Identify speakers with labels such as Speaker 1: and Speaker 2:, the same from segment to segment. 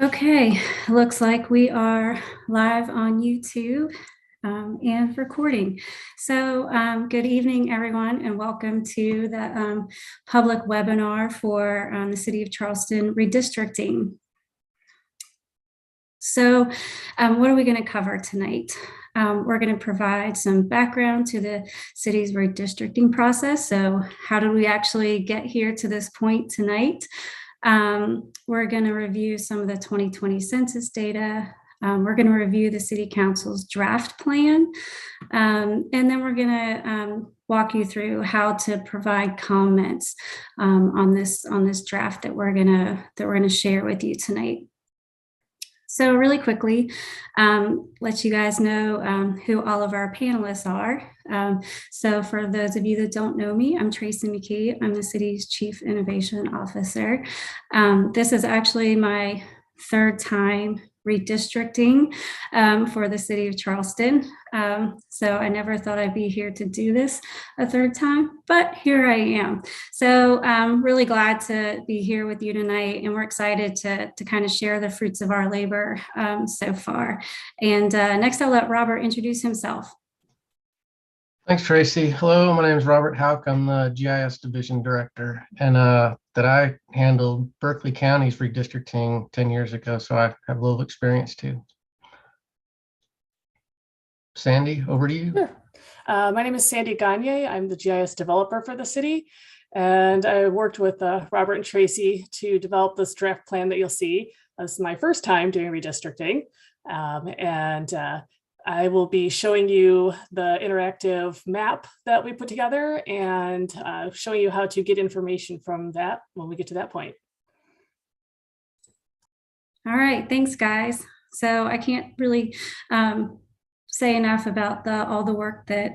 Speaker 1: Okay, looks like we are live on YouTube and recording. So good evening, everyone, and welcome to the public webinar for the City of Charleston Redistricting. So what are we going to cover tonight? We're going to provide some background to the city's redistricting process. So how did we actually get here to this point tonight? We're going to review some of the 2020 census data. We're going to review the City Council's draft plan. And then we're going to walk you through how to provide comments on this draft that we're going to share with you tonight. So really quickly, let you guys know who all of our panelists are. So for those of you that don't know me, I'm Tracy McKee. I'm the city's Chief Innovation Officer. This is actually my third time redistricting for the city of Charleston. So I never thought I'd be here to do this a third time, but here I am. So I'm really glad to be here with you tonight, and we're excited to kind of share the fruits of our labor so far. And next I'll let Robert introduce himself.
Speaker 2: Thanks, Tracy. Hello, my name is Robert Houck. I'm the GIS Division Director, and that I handled Berkeley County's redistricting 10 years ago, so I have a little experience too. Sandy, over to you.
Speaker 3: Sure. My name is Sandy Gagne. I'm the GIS developer for the city, and I worked with Robert and Tracy to develop this draft plan that you'll see. This is my first time doing redistricting, and I will be showing you the interactive map that we put together and showing you how to get information from that when we get to that point.
Speaker 1: All right, thanks, guys. So I can't really say enough about all the work that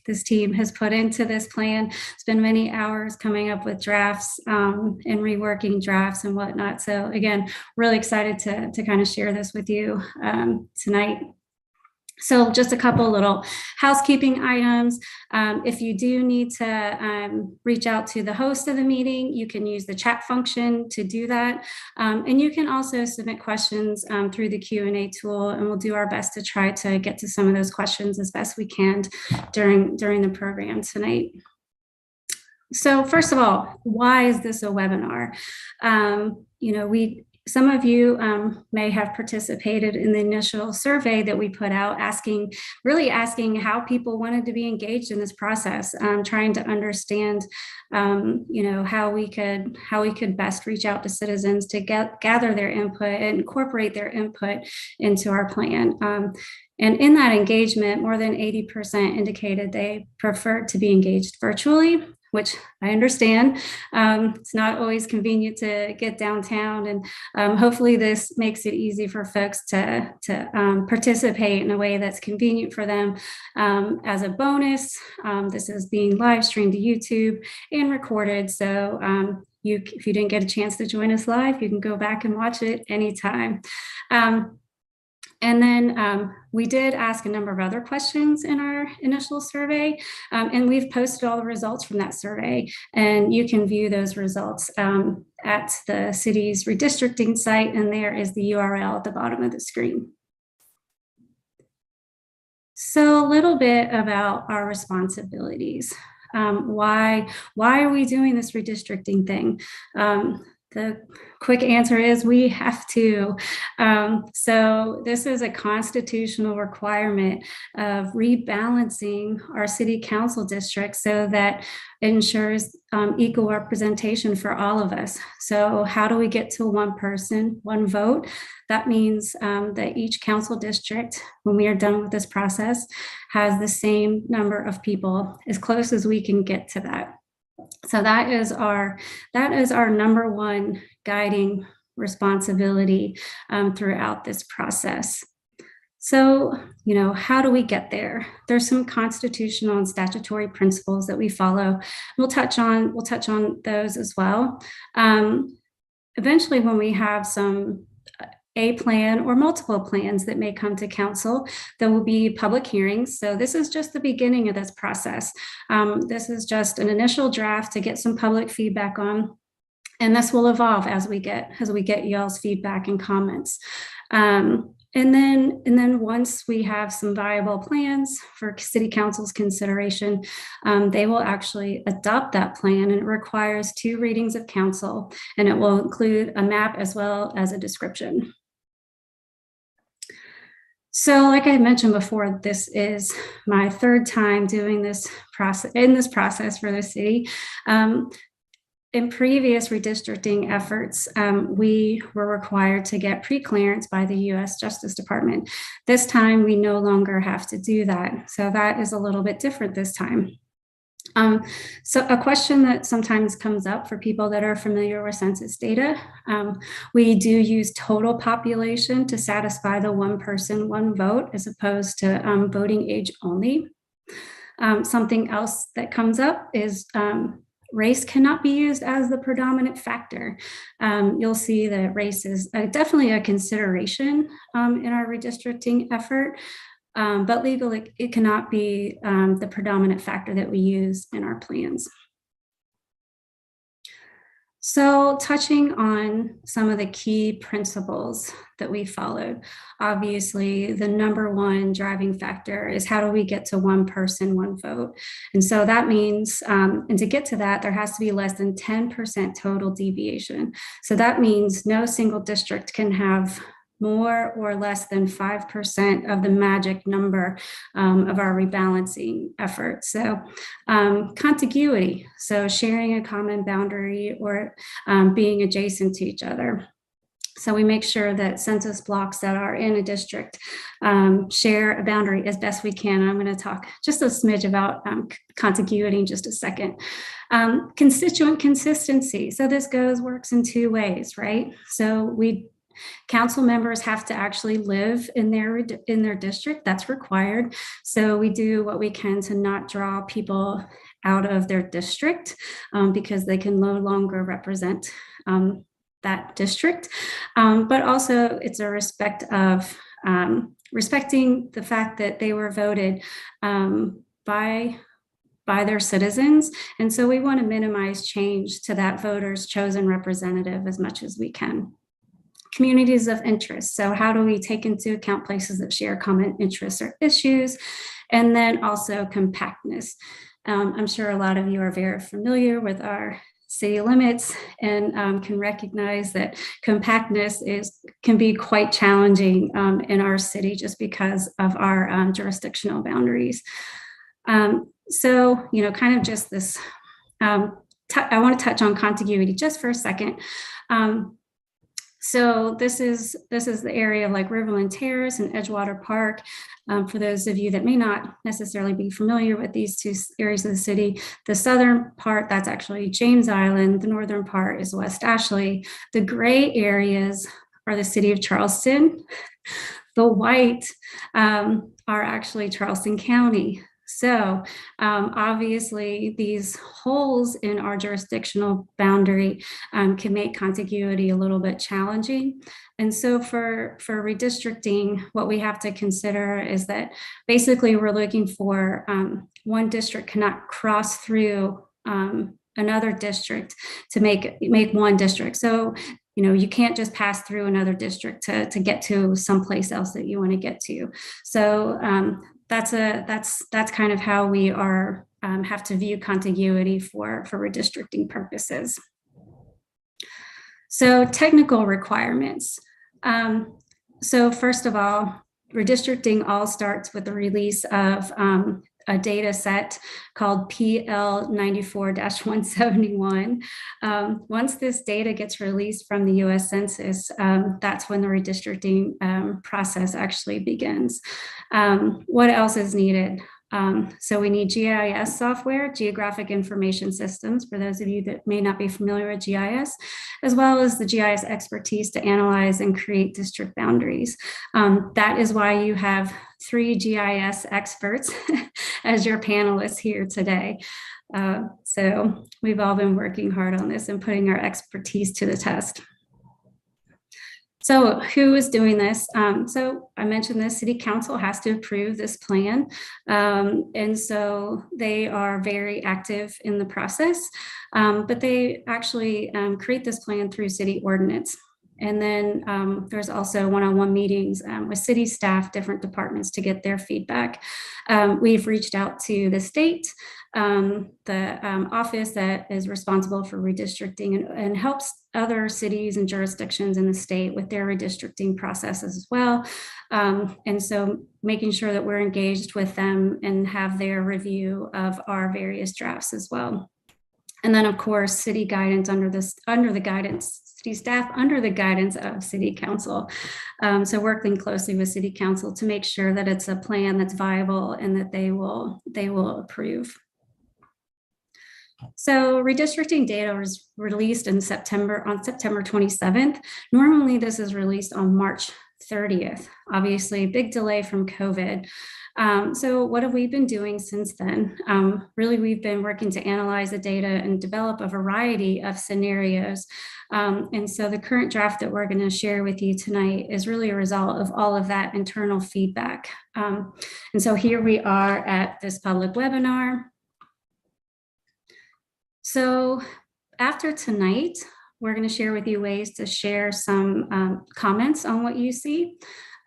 Speaker 1: this team has put into this plan. It's been many hours coming up with drafts and reworking drafts and whatnot. So again, really excited to kind of share this with you tonight. So just a couple little housekeeping items. If you do need to reach out to the host of the meeting, you can use the chat function to do that. And you can also submit questions through the Q&A tool, and we'll do our best to try to get to some of those questions as best we can during the program tonight. So first of all, why is this a webinar? Some of you may have participated in the initial survey that we put out, really asking how people wanted to be engaged in this process, trying to understand, how we could best reach out to citizens to gather their input and incorporate their input into our plan. And in that engagement, more than 80% indicated they preferred to be engaged virtually, which I understand. It's not always convenient to get downtown, and hopefully this makes it easy for folks to participate in a way that's convenient for them. As a bonus, this is being live streamed to YouTube and recorded, so if you didn't get a chance to join us live, you can go back and watch it anytime. And then we did ask a number of other questions in our initial survey, and we've posted all the results from that survey, and you can view those results at the city's redistricting site, and there is the URL at the bottom of the screen. So a little bit about our responsibilities. Why are we doing this redistricting thing? The quick answer is we have to. So this is a constitutional requirement of rebalancing our city council districts so that it ensures equal representation for all of us. So how do we get to one person, one vote? That means that each council district, when we are done with this process, has the same number of people, as close as we can get to that. So that is our number one guiding responsibility throughout this process. So, how do we get there? There's some constitutional and statutory principles that we follow. We'll touch on those as well. Eventually, when we have a plan or multiple plans that may come to council, there will be public hearings. So this is just the beginning of this process. This is just an initial draft to get some public feedback on. And this will evolve as we get y'all's feedback and comments. And then once we have some viable plans for city council's consideration, they will actually adopt that plan, and it requires 2 readings of council, and it will include a map as well as a description. So like I mentioned before, this is my 3rd time doing this process for the city. In previous redistricting efforts, we were required to get pre-clearance by the U.S. Justice Department. This time, we no longer have to do that. So that is a little bit different this time. So a question that sometimes comes up for people that are familiar with census data, we do use total population to satisfy the 1 person, 1 vote, as opposed to voting age only. Something else that comes up is race cannot be used as the predominant factor. You'll see that race is definitely a consideration in our redistricting effort, but legally it cannot be the predominant factor that we use in our plans. So touching on some of the key principles that we followed, obviously the #1 driving factor is how do we get to 1 person, 1 vote? And so that means, and to get to that, there has to be less than 10% total deviation. So that means no single district can have more or less than 5% of the magic number of our rebalancing effort. So contiguity, so sharing a common boundary or being adjacent to each other. So we make sure that census blocks that are in a district share a boundary as best we can. And I'm going to talk just a smidge about contiguity in just a second. Constituent consistency. So this works in 2 ways, right? So council members have to actually live in their district. That's required. So we do what we can to not draw people out of their district because they can no longer represent that district. But also it's a respect of respecting the fact that they were voted by their citizens. And so we want to minimize change to that voter's chosen representative as much as we can. Communities of interest. So how do we take into account places that share common interests or issues? And then also compactness. I'm sure a lot of you are very familiar with our city limits and can recognize that compactness can be quite challenging in our city just because of our jurisdictional boundaries. So, kind of just this, I want to touch on contiguity just for a second. So this is the area of like Riverland Terrace and Edgewater Park. For those of you that may not necessarily be familiar with these 2 areas of the city, the southern part, that's actually James Island. The northern part is West Ashley. The gray areas are the city of Charleston. The white are actually Charleston County. So obviously these holes in our jurisdictional boundary can make contiguity a little bit challenging. And so for redistricting, what we have to consider is that basically we're looking for 1 district cannot cross through another district to make 1 district. So you can't just pass through another district to get to someplace else that you want to get to. So that's kind of how we are have to view contiguity for redistricting purposes. So technical requirements. So first of all, redistricting all starts with the release of a data set called PL 94-171. Once this data gets released from the US Census, that's when the redistricting process actually begins. What else is needed? So we need GIS software, geographic information systems, for those of you that may not be familiar with GIS, as well as the GIS expertise to analyze and create district boundaries. That is why you have 3 GIS experts as your panelists here today. So we've all been working hard on this and putting our expertise to the test. So who is doing this? So I mentioned this, City Council has to approve this plan. And so they are very active in the process, but they actually create this plan through city ordinance. And then there's also one-on-one meetings with city staff, different departments to get their feedback. We've reached out to the state, the office that is responsible for redistricting and helps other cities and jurisdictions in the state with their redistricting processes as well. And so making sure that we're engaged with them and have their review of our various drafts as well. And then of course, city guidance under the guidance, city staff under the guidance of City Council. So working closely with City Council to make sure that it's a plan that's viable and that they will approve. So redistricting data was released on September 27th. Normally this is released on March 30th, obviously a big delay from COVID. So what have we been doing since then? Really, we've been working to analyze the data and develop a variety of scenarios. And so the current draft that we're going to share with you tonight is really a result of all of that internal feedback. And so here we are at this public webinar. So after tonight, we're going to share with you ways to share some comments on what you see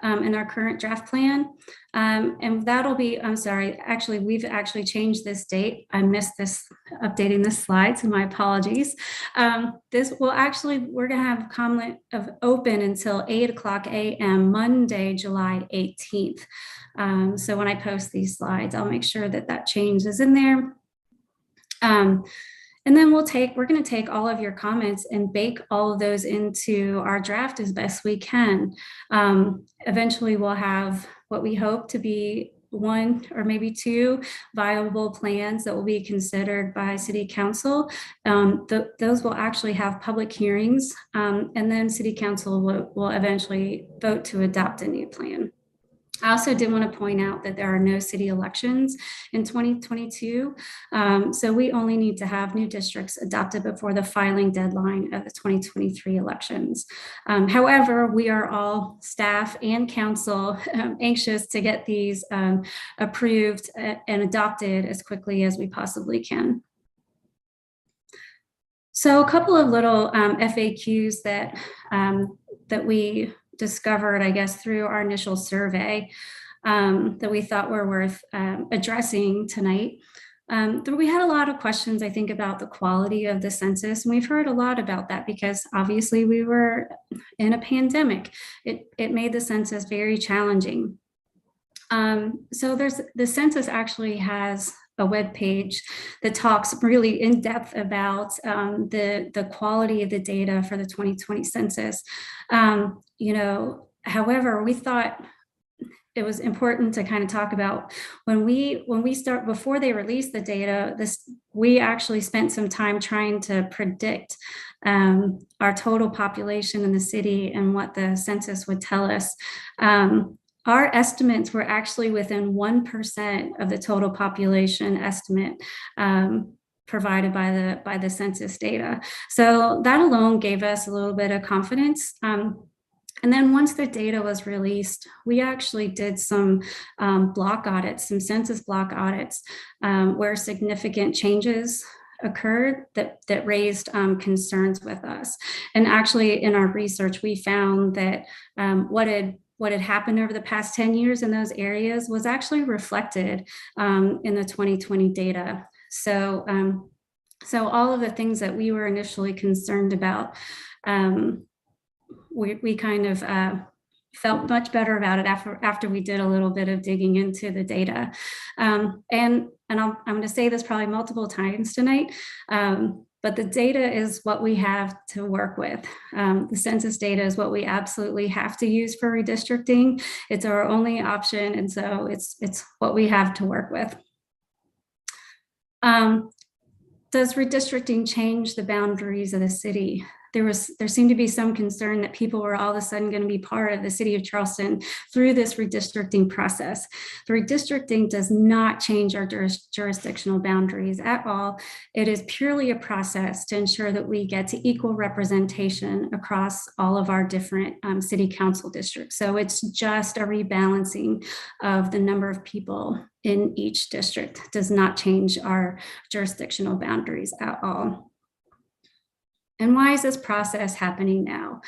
Speaker 1: in our current draft plan. And that'll be, I'm sorry, actually, we've actually changed this date. I missed this, updating this slide, so my apologies. This will actually, we're going to have comment of open until 8:00 a.m. Monday, July 18th. So when I post these slides, I'll make sure that that change is in there. And then we're going to take all of your comments and bake all of those into our draft as best we can. Eventually we'll have what we hope to be one or maybe two viable plans that will be considered by City Council. Those will actually have public hearings, and then City Council will eventually vote to adopt a new plan. I also did want to point out that there are no city elections in 2022. So we only need to have new districts adopted before the filing deadline of the 2023 elections. However, we are all staff and council anxious to get these approved and adopted as quickly as we possibly can. So a couple of little FAQs that we discovered, I guess, through our initial survey that we thought were worth addressing tonight. We had a lot of questions, I think, about the quality of the census. And we've heard a lot about that because obviously we were in a pandemic. It made the census very challenging. So the census actually has a web page that talks really in depth about the quality of the data for the 2020 census. However, we thought it was important to kind of talk about when we start, before they release the data, we actually spent some time trying to predict our total population in the city and what the census would tell us. Our estimates were actually within 1% of the total population estimate provided by the census data. So that alone gave us a little bit of confidence. And then once the data was released, we actually did some block audits, some census block audits, where significant changes occurred that raised concerns with us. And actually in our research, we found that what had happened over the past 10 years in those areas was actually reflected in the 2020 data. So all of the things that we were initially concerned about, we kind of felt much better about it after we did a little bit of digging into the data. And I'm going to say this probably multiple times tonight, but the data is what we have to work with. The census data is what we absolutely have to use for redistricting. It's our only option, and so it's what we have to work with. Does redistricting change the boundaries of the city? there seemed to be some concern that people were all of a sudden going to be part of the city of Charleston through this redistricting process. The redistricting does not change our jurisdictional boundaries at all. It is purely a process to ensure that we get to equal representation across all of our different city council districts. So it's just a rebalancing of the number of people in each district. It does not change our jurisdictional boundaries at all. And why is this process happening now?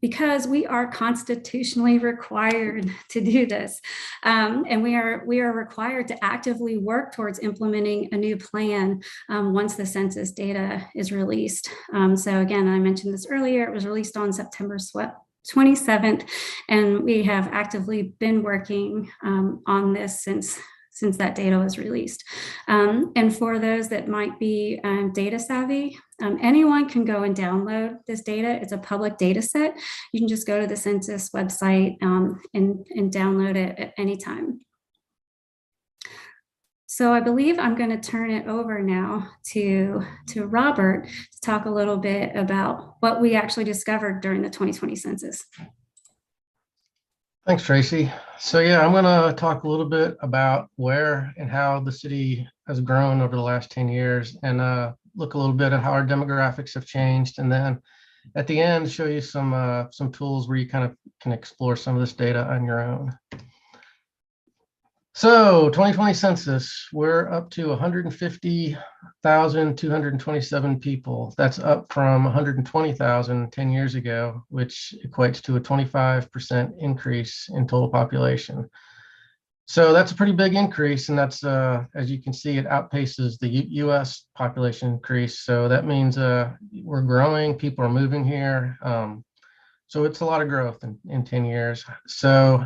Speaker 1: Because we are constitutionally required to do this. And we are required to actively work towards implementing a new plan once the census data is released. So again, I mentioned this earlier, it was released on September 27th, and we have actively been working on this since that data was released. And for those that might be data savvy, anyone can go and download this data. It's a public data set. You can just go to the Census website and download it at any time. So I believe I'm going to turn it over now to Robert to talk a little bit about what we actually discovered during the 2020 census.
Speaker 2: Thanks, Tracy. So yeah, I'm going to talk a little bit about where and how the city has grown over the last 10 years and look a little bit at how our demographics have changed. And then at the end, show you some tools where you kind of can explore some of this data on your own. So 2020 census, we're up to 150,227 people. That's up from 120,000 10 years ago, which equates to a 25% increase in total population. So that's a pretty big increase, and that's, as you can see, it outpaces the US population increase. So that means we're growing, people are moving here. So it's a lot of growth in 10 years. So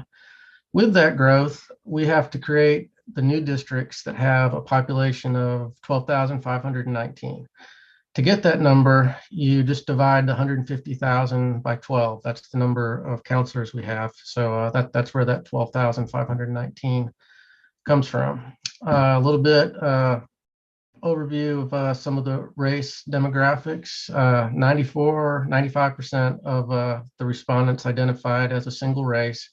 Speaker 2: with that growth, we have to create the new districts that have a population of 12,519. To get that number, you just divide the 150,000 by 12. That's the number of counselors we have. So that's where that 12,519 comes from. A little bit overview of some of the race demographics. 95% of the respondents identified as a single race,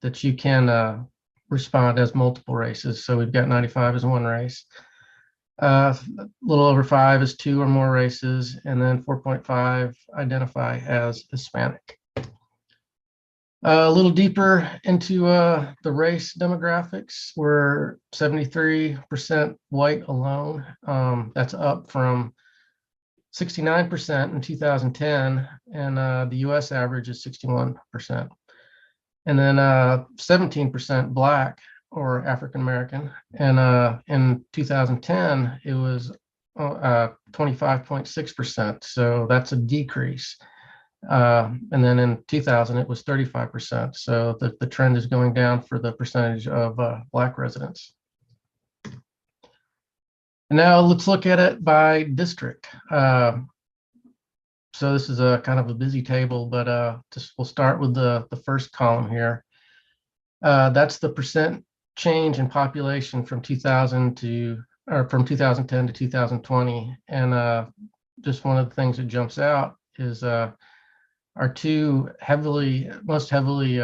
Speaker 2: that you can respond as multiple races. So we've got 95 as one race. A little over 5 is 2 or more races, and then 4.5 identify as Hispanic. A little deeper into the race demographics, we're 73% white alone. That's up from 69% in 2010, and the US average is 61%. And then 17% Black or African American. And in 2010, it was 25.6%. So that's a decrease. And then in 2000, it was 35%. So the trend is going down for the percentage of Black residents. And now let's look at it by district. So this is a kind of a busy table, but we'll start with the first column here. That's the percent change in population from 2010 to 2020. And just one of the things that jumps out is our two most heavily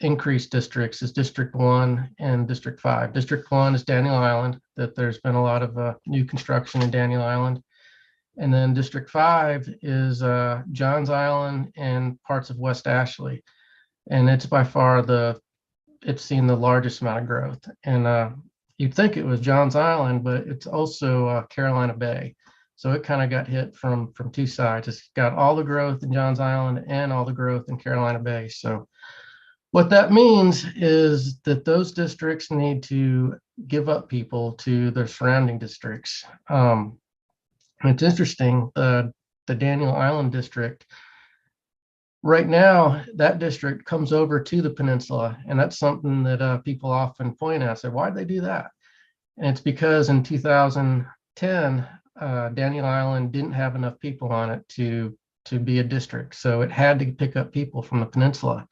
Speaker 2: increased districts is District 1 and District 5. District 1 is Daniel Island, that there's been a lot of new construction in Daniel Island. And then District 5 is Johns Island and parts of West Ashley. And it's by far it's seen the largest amount of growth. And you'd think it was Johns Island, but it's also Carolina Bay. So it kind of got hit from two sides. It's got all the growth in Johns Island and all the growth in Carolina Bay. So what that means is that those districts need to give up people to their surrounding districts. It's interesting, the Daniel Island district, right now, that district comes over to the Peninsula, and that's something that people often point at, say, why'd they do that? And it's because in 2010, Daniel Island didn't have enough people on it to be a district, so it had to pick up people from the Peninsula.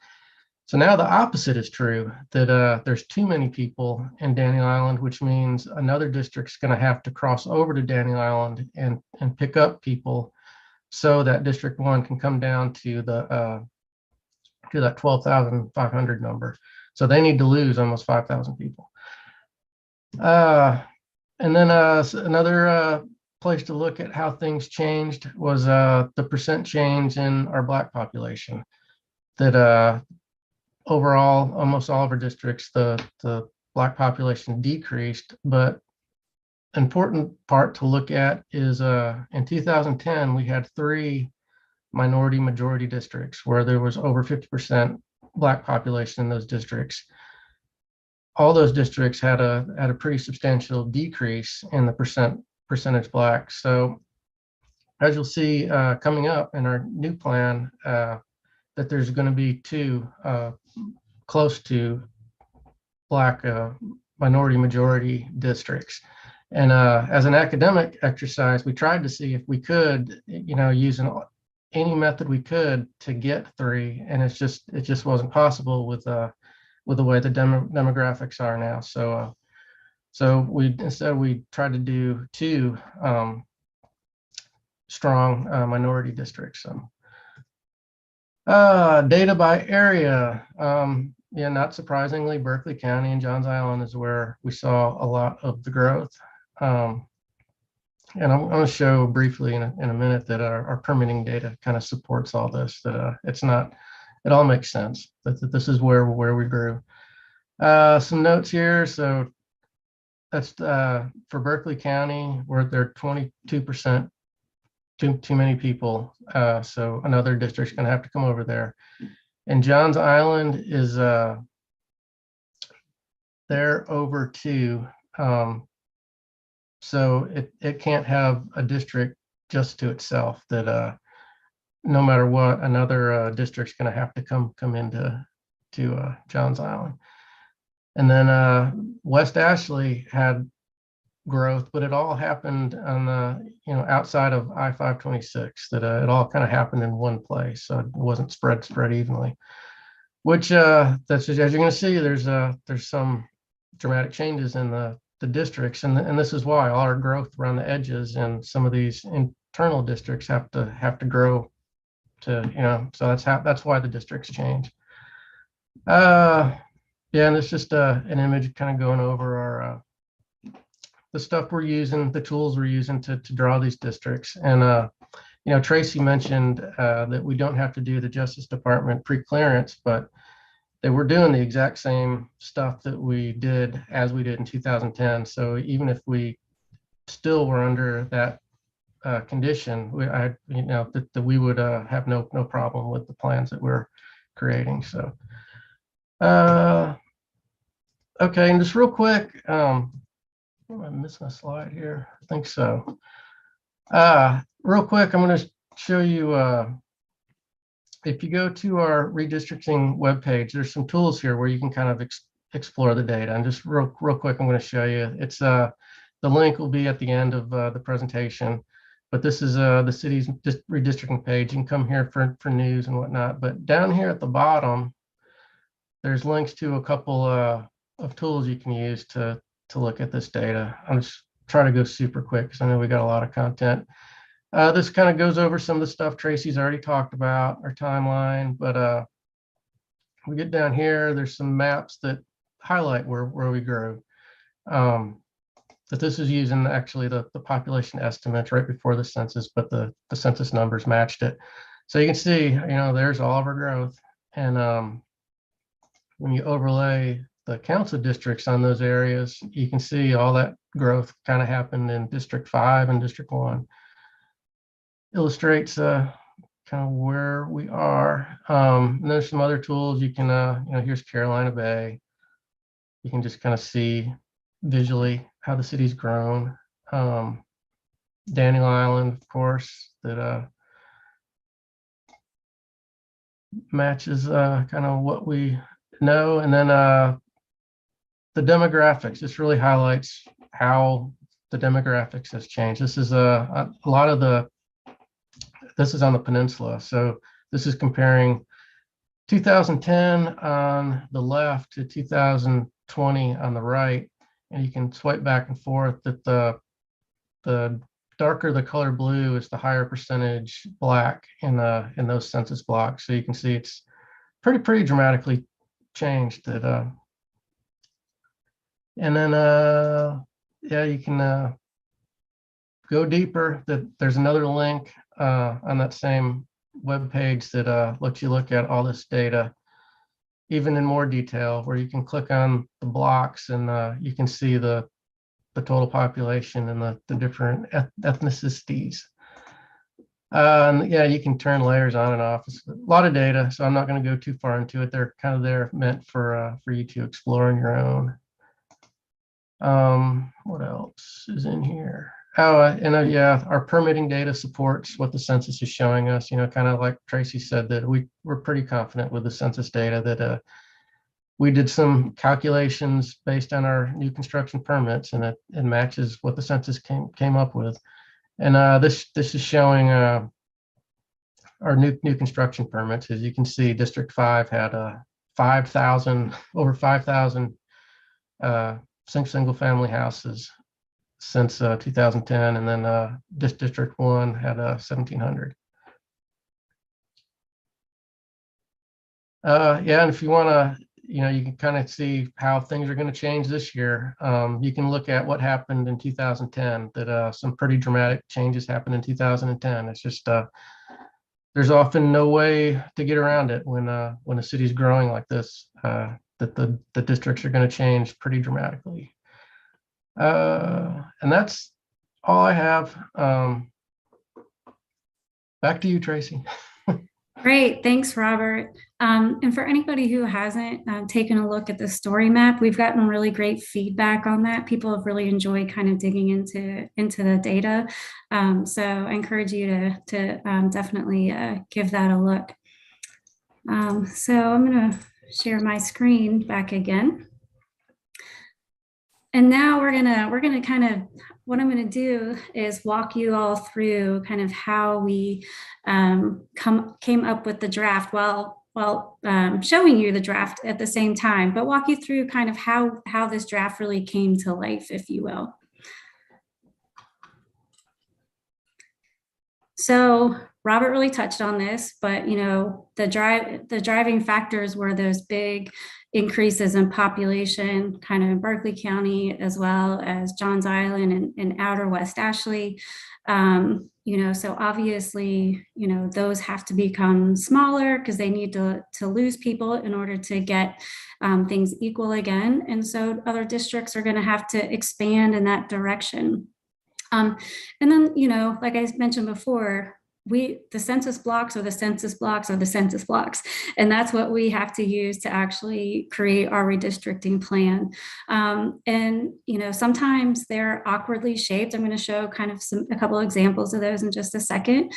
Speaker 2: So now the opposite is true, that there's too many people in Daniel Island, which means another district's going to have to cross over to Daniel Island and pick up people so that District 1 can come down to that 12,500 number. So they need to lose almost 5,000 people. And then another place to look at how things changed was the percent change in our Black population. That overall, almost all of our districts, the Black population decreased, but important part to look at is in 2010, we had 3 minority majority districts where there was over 50% Black population in those districts. All those districts had a pretty substantial decrease in the percentage Black. So as you'll see coming up in our new plan, that there's going to be 2 close to Black minority majority districts. And as an academic exercise, we tried to see if we could, use any method we could to get 3, and it just wasn't possible with the way the demographics are now. So we tried to do 2 strong minority districts. Data by area. Yeah, not surprisingly, Berkeley County and Johns Island is where we saw a lot of the growth. And I'm going to show briefly in a minute that our permitting data kind of supports all this, that it all makes sense, that this is where we grew. Some notes here. So that's for Berkeley County, we're at there 22% too many people. So another district's going to have to come over there. And Johns Island is they're over 2. So it can't have a district just to itself, that no matter what, another district's going to have to come into Johns Island. And then West Ashley had growth, but it all happened on the outside of I-526, that it all kind of happened in one place, so it wasn't spread evenly. Which that's, as you're going to see, there's some dramatic changes in the districts, and this is why all our growth around the edges and some of these internal districts have to grow to, so that's why the districts change. Yeah, and it's just an image kind of going over our the stuff we're using, the tools we're using to draw these districts. And Tracy mentioned that we don't have to do the Justice Department pre-clearance, but they were doing the exact same stuff that we did in 2010. So even if we still were under that condition, that we would have no problem with the plans that we're creating. So okay, and just real quick, am I missing a slide here? I think so. Real quick, I'm going to show you, if you go to our redistricting webpage, there's some tools here where you can kind of explore the data. And just real quick, I'm going to show you. It's the link will be at the end of the presentation. But this is the city's redistricting page. You can come here for news and whatnot. But down here at the bottom, there's links to a couple of tools you can use to look at this data. I'm just trying to go super quick because I know we got a lot of content. This kind of goes over some of the stuff Tracy's already talked about, our timeline, but we get down here, there's some maps that highlight where we grew. But this is using actually the population estimates right before the census, but the census numbers matched it. So you can see, there's all of our growth. And when you overlay the council districts on those areas, you can see all that growth kind of happened in District 5 and District 1. Illustrates kind of where we are. And there's some other tools you can, here's Carolina Bay. You can just kind of see visually how the city's grown. Daniel Island, of course, that matches kind of what we know. And then the demographics, this really highlights how the demographics has changed. This is a lot of this is on the peninsula. So this is comparing 2010 on the left to 2020 on the right. And you can swipe back and forth that the darker the color blue is the higher percentage black in those census blocks. So you can see it's pretty dramatically changed. That and then yeah, you can go deeper. That there's another link on that same web page that lets you look at all this data even in more detail, where you can click on the blocks and you can see the total population and the different ethnicities. And yeah, you can turn layers on and off. It's a lot of data, so I'm not going to go too far into it. They're kind of there meant for you to explore on your own. What else is in here? Oh, and yeah, our permitting data supports what the census is showing us. You know, kind of like Tracy said, that we're pretty confident with the census data that we did some calculations based on our new construction permits, and it matches what the census came up with. And this is showing our new construction permits. As you can see, District 5 had over 5,000 single family houses since 2010, and then District 1 had 1,700. Yeah, and if you want to, you know, you can kind of see how things are going to change this year. You can look at what happened in 2010, that some pretty dramatic changes happened in 2010. It's just, there's often no way to get around it when a city's growing like this, that the districts are going to change pretty dramatically. And that's all I have. Back to you, Tracy.
Speaker 1: Great, thanks, Robert. And for anybody who hasn't taken a look at the story map, we've gotten really great feedback on that. People have really enjoyed kind of digging into the data. So I encourage you to definitely give that a look. So I'm going to share my screen back again. And now we're gonna kind of, what I'm gonna do is walk you all through kind of how we came up with the draft while showing you the draft at the same time, but walk you through kind of how this draft really came to life, if you will. So Robert really touched on this, but you know, the driving factors were those big increases in population kind of in Berkeley County, as well as Johns Island and outer West Ashley. You know, so obviously, you know, those have to become smaller because they need to lose people in order to get things equal again. And so other districts are going to have to expand in that direction. And then, you know, like I mentioned before, the census blocks are the census blocks are the census blocks. And that's what we have to use to actually create our redistricting plan. And, you know, sometimes they're awkwardly shaped. I'm going to show kind of a couple of examples of those in just a second.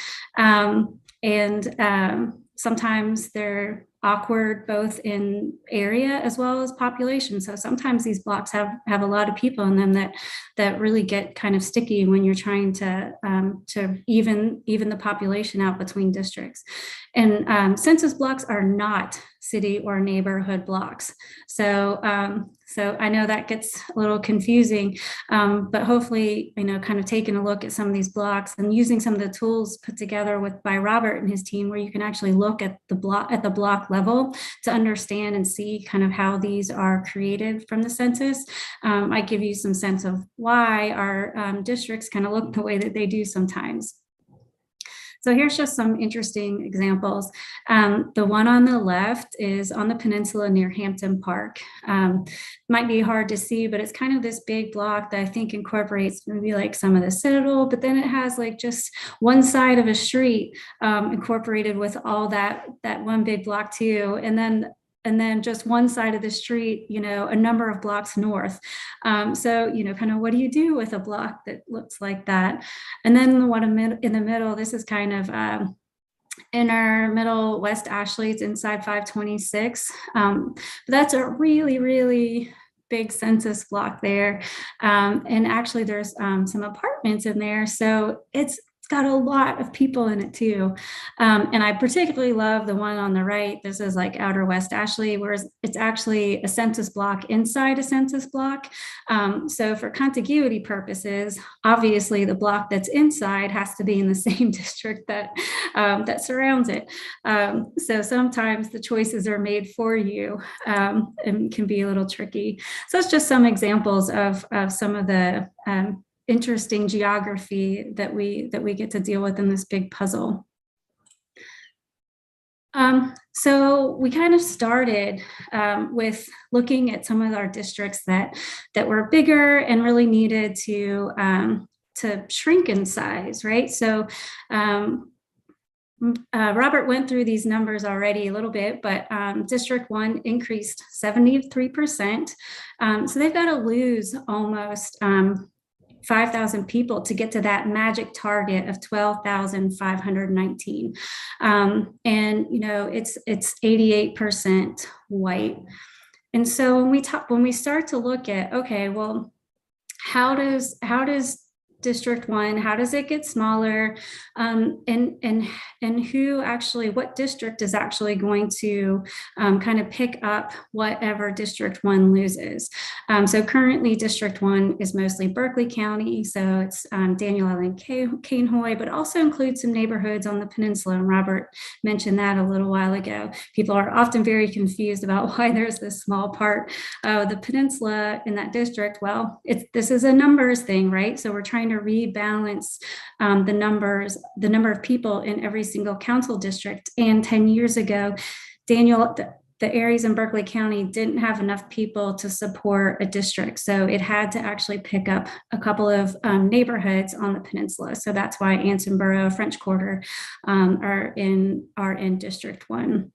Speaker 1: Sometimes they're awkward both in area as well as population. So sometimes these blocks have a lot of people in them that really get kind of sticky when you're trying to even the population out between districts. And census blocks are not city or neighborhood blocks. So I know that gets a little confusing, but hopefully, you know, kind of taking a look at some of these blocks and using some of the tools put together by Robert and his team, where you can actually look at the block level to understand and see kind of how these are created from the census. I give you some sense of why our districts kind of look the way that they do sometimes. So here's just some interesting examples. The one on the left is on the Peninsula near Hampton Park. Might be hard to see, but it's kind of this big block that I think incorporates maybe like some of the Citadel, but then it has like just one side of a street incorporated with all that one big block too. And then just one side of the street, you know, a number of blocks north. So, you know, kind of what do you do with a block that looks like that? And then the one in the middle, this is kind of inner middle West Ashley, it's inside 526. But that's a really, really big census block there. And actually there's some apartments in there. So it's got a lot of people in it too. And I particularly love the one on the right. This is like Outer West Ashley, whereas it's actually a census block inside a census block. So for contiguity purposes, obviously the block that's inside has to be in the same district that that surrounds it. So sometimes the choices are made for you and can be a little tricky. So it's just some examples of some of the interesting geography that we get to deal with in this big puzzle. So we kind of started with looking at some of our districts that were bigger and really needed to shrink in size, right? So Robert went through these numbers already a little bit, but District 1 increased 73%. So they've got to lose almost 5,000 people to get to that magic target of 12,519. And, you know, it's 88% white. And so when we start to look at, okay, well, how does District 1, how does it get smaller? And who actually, what district is actually going to kind of pick up whatever District 1 loses? So currently District 1 is mostly Berkeley County. So it's Daniel Island, Cainhoy, but also includes some neighborhoods on the peninsula. And Robert mentioned that a little while ago. People are often very confused about why there's this small part of the peninsula in that district. Well, this is a numbers thing, right? So we're trying to rebalance the number of people in every single council district. And 10 years ago, Daniel, the areas in Berkeley County didn't have enough people to support a district. So it had to actually pick up a couple of neighborhoods on the peninsula. So that's why Anson Borough, French Quarter are in District 1.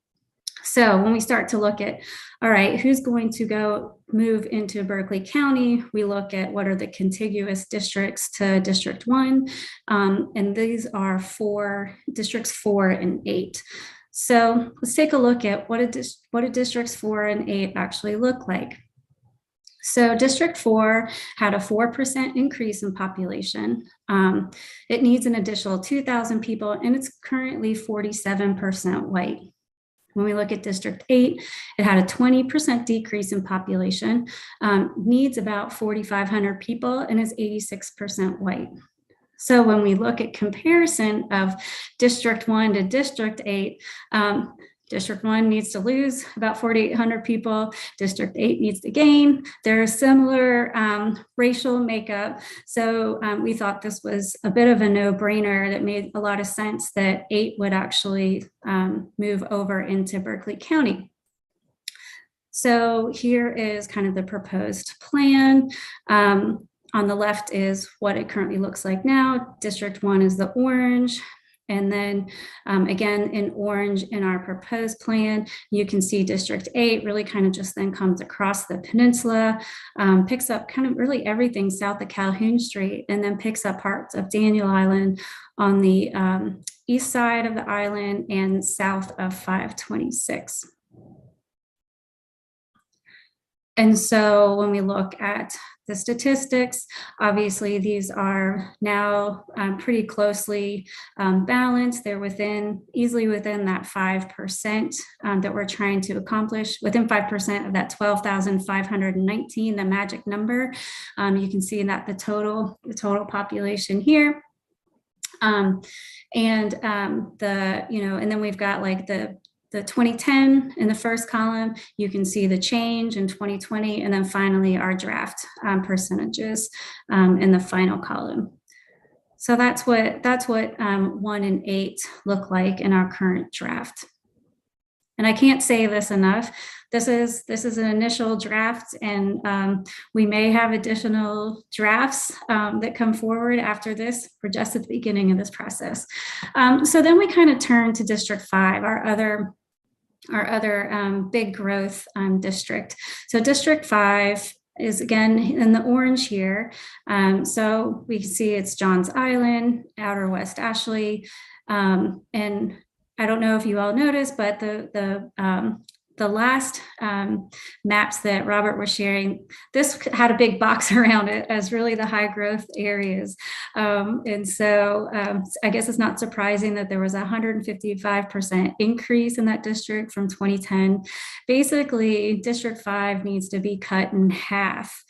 Speaker 1: So when we start to look at, all right, who's going to go move into Berkeley County, we look at what are the contiguous districts to District 1. And these are districts 4 and 8. So let's take a look at what do districts 4 and 8 actually look like. So District 4 had a 4% increase in population. It needs an additional 2,000 people, and it's currently 47% white. When we look at District 8, it had a 20% decrease in population, needs about 4,500 people, and is 86% white. So when we look at comparison of District 1 to District 8, District 1 needs to lose about 4,800 people. District 8 needs to gain. There's similar racial makeup. So we thought this was a bit of a no-brainer that made a lot of sense that 8 would actually move over into Berkeley County. So here is kind of the proposed plan. On the left is what it currently looks like now. District 1 is the orange. And then again, in orange in our proposed plan, you can see District 8 really kind of just then comes across the peninsula, picks up kind of really everything south of Calhoun Street, and then picks up parts of Daniel Island on the east side of the island and south of 526. And so when we look at the statistics, obviously these are now pretty closely balanced. They're easily within that 5% that we're trying to accomplish, within 5% of that 12,519, the magic number. You can see that the total population here. And then we've got like the 2010 in the first column, you can see the change in 2020, and then finally our draft percentages in the final column. So that's what 1 and 8 look like in our current draft. And I can't say this enough. This is an initial draft, and we may have additional drafts that come forward after this. We're just at the beginning of this process. So then we kind of turn to District 5, our other big growth district. So District 5 is again in the orange here. So we can see it's Johns Island, Outer West Ashley, and I don't know if you all noticed, but the the last maps that Robert was sharing, this had a big box around it as really the high growth areas. And so I guess it's not surprising that there was a 155% increase in that district from 2010. Basically, District 5 needs to be cut in half.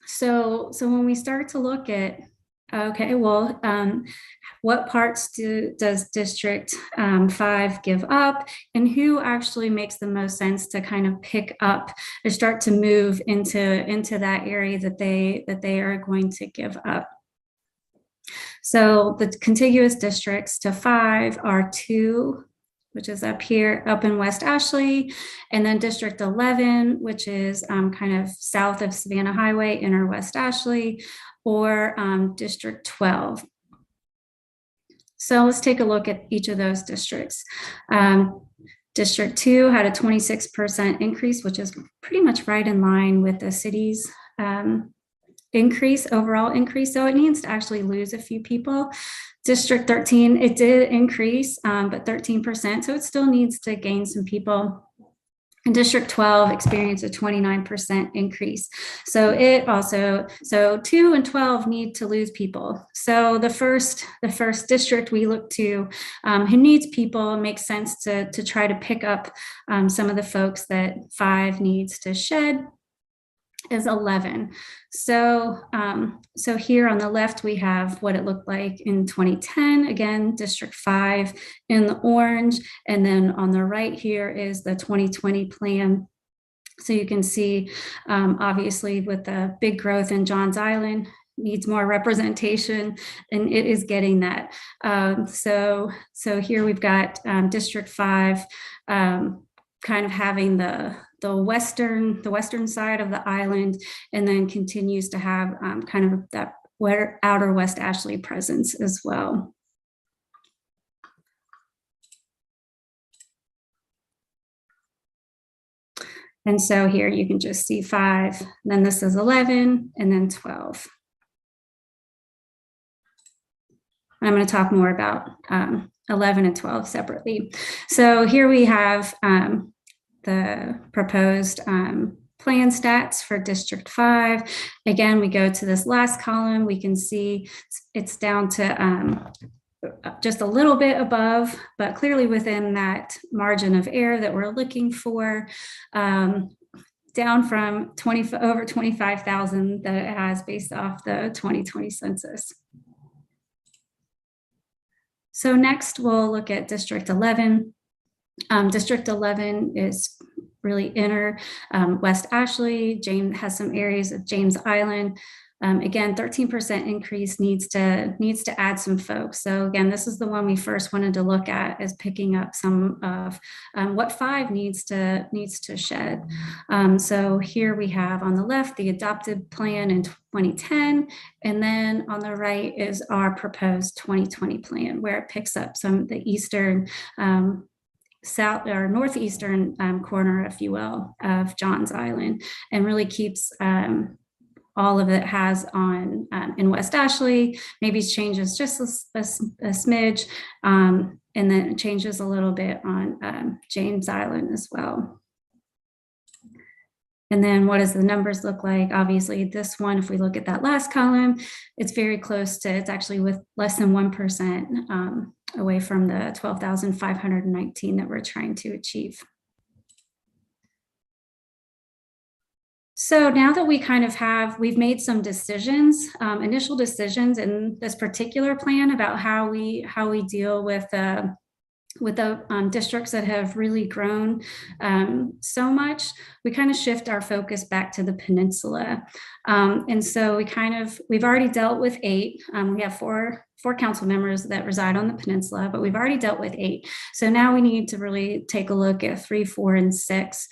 Speaker 1: So when we start to look at, okay, well, what parts does District 5 give up, and who actually makes the most sense to kind of pick up or start to move into that area that they are going to give up? So the contiguous districts to 5 are 2, which is up here, up in West Ashley, and then District 11, which is kind of south of Savannah Highway, inner West Ashley, or District 12. So let's take a look at each of those districts. District 2 had a 26% increase, which is pretty much right in line with the city's overall increase. So it needs to actually lose a few people. District 13, it did increase, but 13%. So it still needs to gain some people. And District 12 experienced a 29% increase. So 2 and 12 need to lose people. So the first district we look to who needs people, makes sense to try to pick up some of the folks that 5 needs to shed, is 11. So here on the left, we have what it looked like in 2010. Again, District 5 in the orange. And then on the right here is the 2020 plan. So you can see, obviously, with the big growth in Johns Island, needs more representation, and it is getting that. So here we've got District 5 kind of having the western side of the island, and then continues to have kind of that outer West Ashley presence as well. And so here you can just see 5, then this is 11, and then 12. I'm going to talk more about 11 and 12 separately. So here we have the proposed plan stats for District 5. Again, we go to this last column, we can see it's down to just a little bit above, but clearly within that margin of error that we're looking for, down from over 25,000 that it has based off the 2020 census. So next we'll look at District 11. District 11 is really inner West Ashley. James has some areas of James Island. Again, 13% increase needs to add some folks. So again, this is the one we first wanted to look at, as picking up some of what 5 needs to shed. So here we have on the left the adopted plan in 2010, and then on the right is our proposed 2020 plan, where it picks up some of the eastern south or northeastern corner, if you will, of Johns Island, and really keeps all of it has on in West Ashley, maybe changes just a smidge, and then it changes a little bit on James Island as well. And then what does the numbers look like? Obviously, this one, if we look at that last column, it's very close to, it's actually with less than 1% away from the 12,519 that we're trying to achieve. So now that we kind of we've made some decisions, initial decisions in this particular plan about how we deal with the districts that have really grown so much, we kind of shift our focus back to the peninsula. And so we've already dealt with 8. We have four council members that reside on the peninsula, but we've already dealt with 8. So now we need to really take a look at 3, 4, and 6.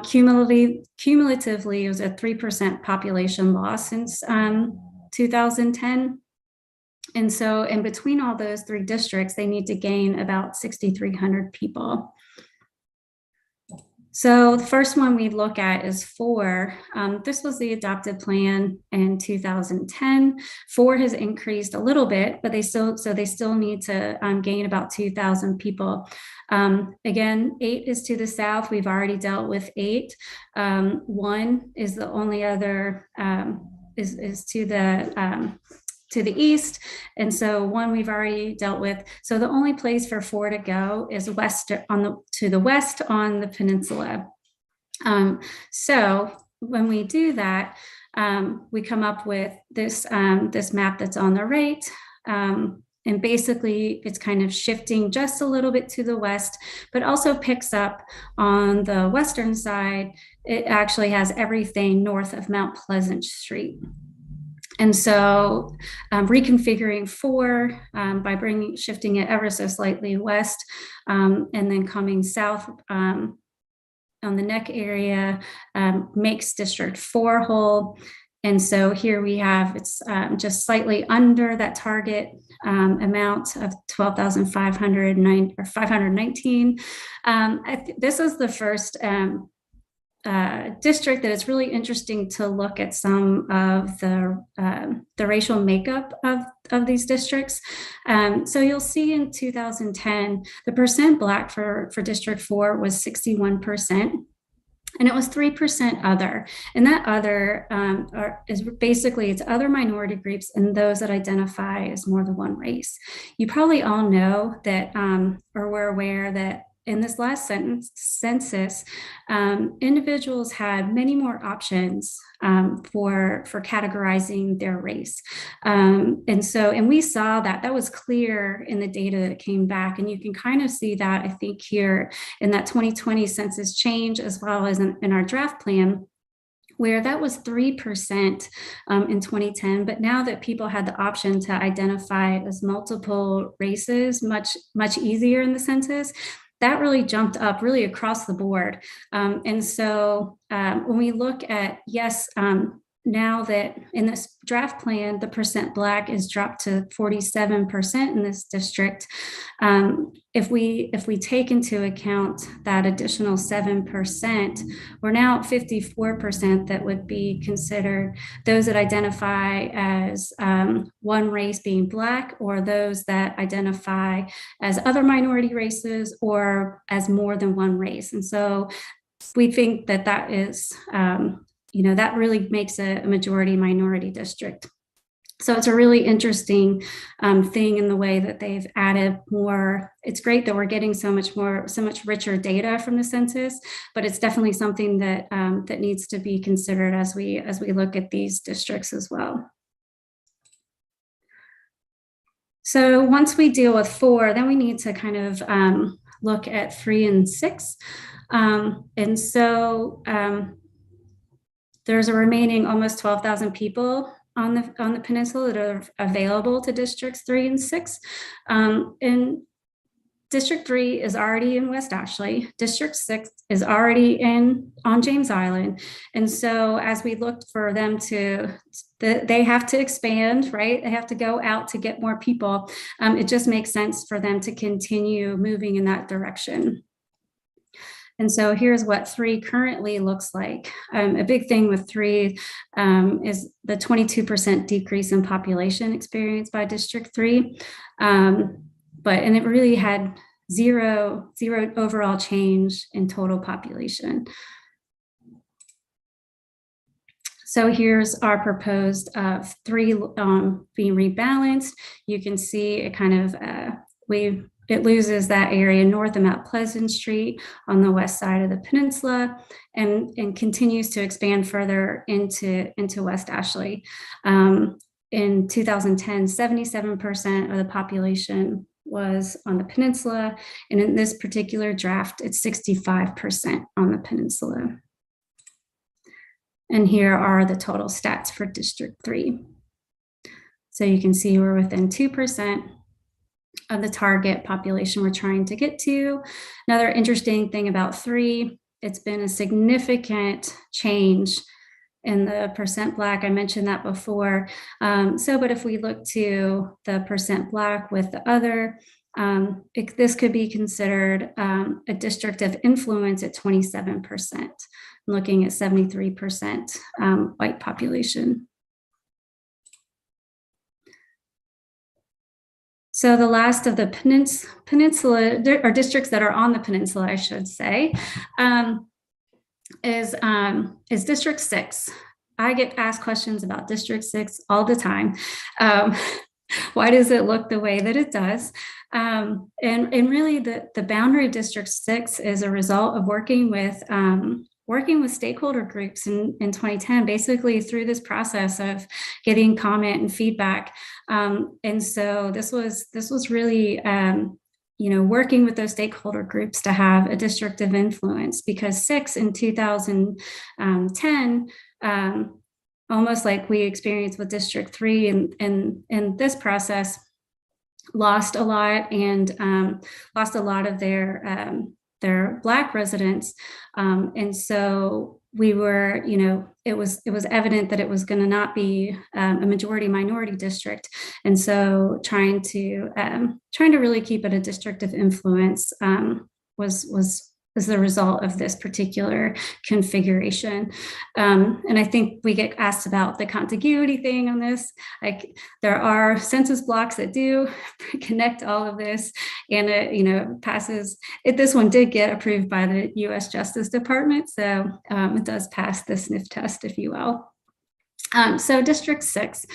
Speaker 1: Cumulatively, it was a 3% population loss since 2010. And so in between all those 3 districts, they need to gain about 6,300 people. So the first one we look at is 4. This was the adopted plan in 2010. 4 has increased a little bit, but they still need to gain about 2,000 people. Again, 8 is to the south. We've already dealt with 8. 1 is the only other is to the east. And so 1 we've already dealt with. So the only place for 4 to go is to the west on the peninsula. So when we do that, we come up with this map that's on the right. And basically it's kind of shifting just a little bit to the west, but also picks up on the western side. It actually has everything north of Mount Pleasant Street. And so reconfiguring 4 by shifting it ever so slightly west, and then coming south on the neck area makes District 4 whole. And so here we have, it's just slightly under that target amount of 519. This is the first district that it's really interesting to look at some of the racial makeup of these districts. So you'll see in 2010, the percent Black for District 4 was 61%. And it was 3% other. And that other is basically it's other minority groups and those that identify as more than one race. You probably all know that, or were aware that in this last census, individuals had many more options for categorizing their race. And we saw that was clear in the data that came back. And you can kind of see that, I think, here in that 2020 census change, as well as in our draft plan, where that was 3% in 2010. But now that people had the option to identify as multiple races much easier in the census, that really jumped up really across the board. And so when we look at, now that in this draft plan, the percent Black is dropped to 47% in this district. If we take into account that additional 7%, we're now at 54% that would be considered those that identify as one race being Black, or those that identify as other minority races or as more than one race. And so we think that is that really makes a majority minority district. So it's a really interesting thing in the way that they've added more. It's great that we're getting so much richer data from the census, but it's definitely something that that needs to be considered as we look at these districts as well. So once we deal with 4, then we need to kind of look at 3 and 6. And so there's a remaining almost 12,000 people on the peninsula that are available to districts 3 and 6. And District 3 is already in West Ashley. District 6 is already on James Island. And so as we looked for them they have to expand, right? They have to go out to get more people. It just makes sense for them to continue moving in that direction. And so here's what 3 currently looks like. A big thing with 3 is the 22% decrease in population experienced by District 3. And it really had zero overall change in total population. So here's our proposed 3 being rebalanced. You can see it kind of, it loses that area north of Mount Pleasant Street on the west side of the peninsula, and continues to expand further into West Ashley. In 2010, 77% of the population was on the peninsula, and in this particular draft, it's 65% on the peninsula. And here are the total stats for District 3. So you can see we're within 2% of the target population we're trying to get to. Another interesting thing about 3, it's been a significant change in the percent Black. I mentioned that before. But if we look to the percent Black with the other, This could be considered a district of influence at 27%, looking at 73% white population. So the last of the peninsula, or districts that are on the peninsula, I should say, is District 6. I get asked questions about District 6 all the time. Why does it look the way that it does? And really the boundary of District 6 is a result of working with stakeholder groups in 2010, basically through this process of getting comment and feedback. And so this was really, working with those stakeholder groups to have a district of influence, because 6 in 2010, almost like we experienced with District 3 in this process, lost a lot of their Black residents. And so we were, it was evident that it was going to not be a majority minority district. And so trying to really keep it a district of influence was the result of this particular configuration. And I think we get asked about the contiguity thing on this. Like, there are census blocks that do connect all of this, and it passes. This one did get approved by the U.S. Justice Department, so it does pass the sniff test, if you will. So District 6,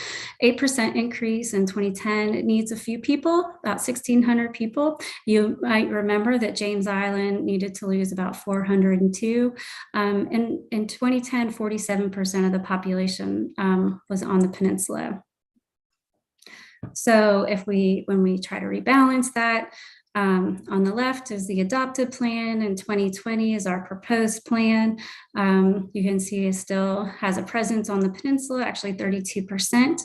Speaker 1: 8% increase in 2010. It needs a few people, about 1,600 people. You might remember that James Island needed to lose about 402. And in 2010, 47% of the population was on the peninsula. So when we try to rebalance that, on the left is the adopted plan, and 2020 is our proposed plan. You can see it still has a presence on the peninsula, actually 32%,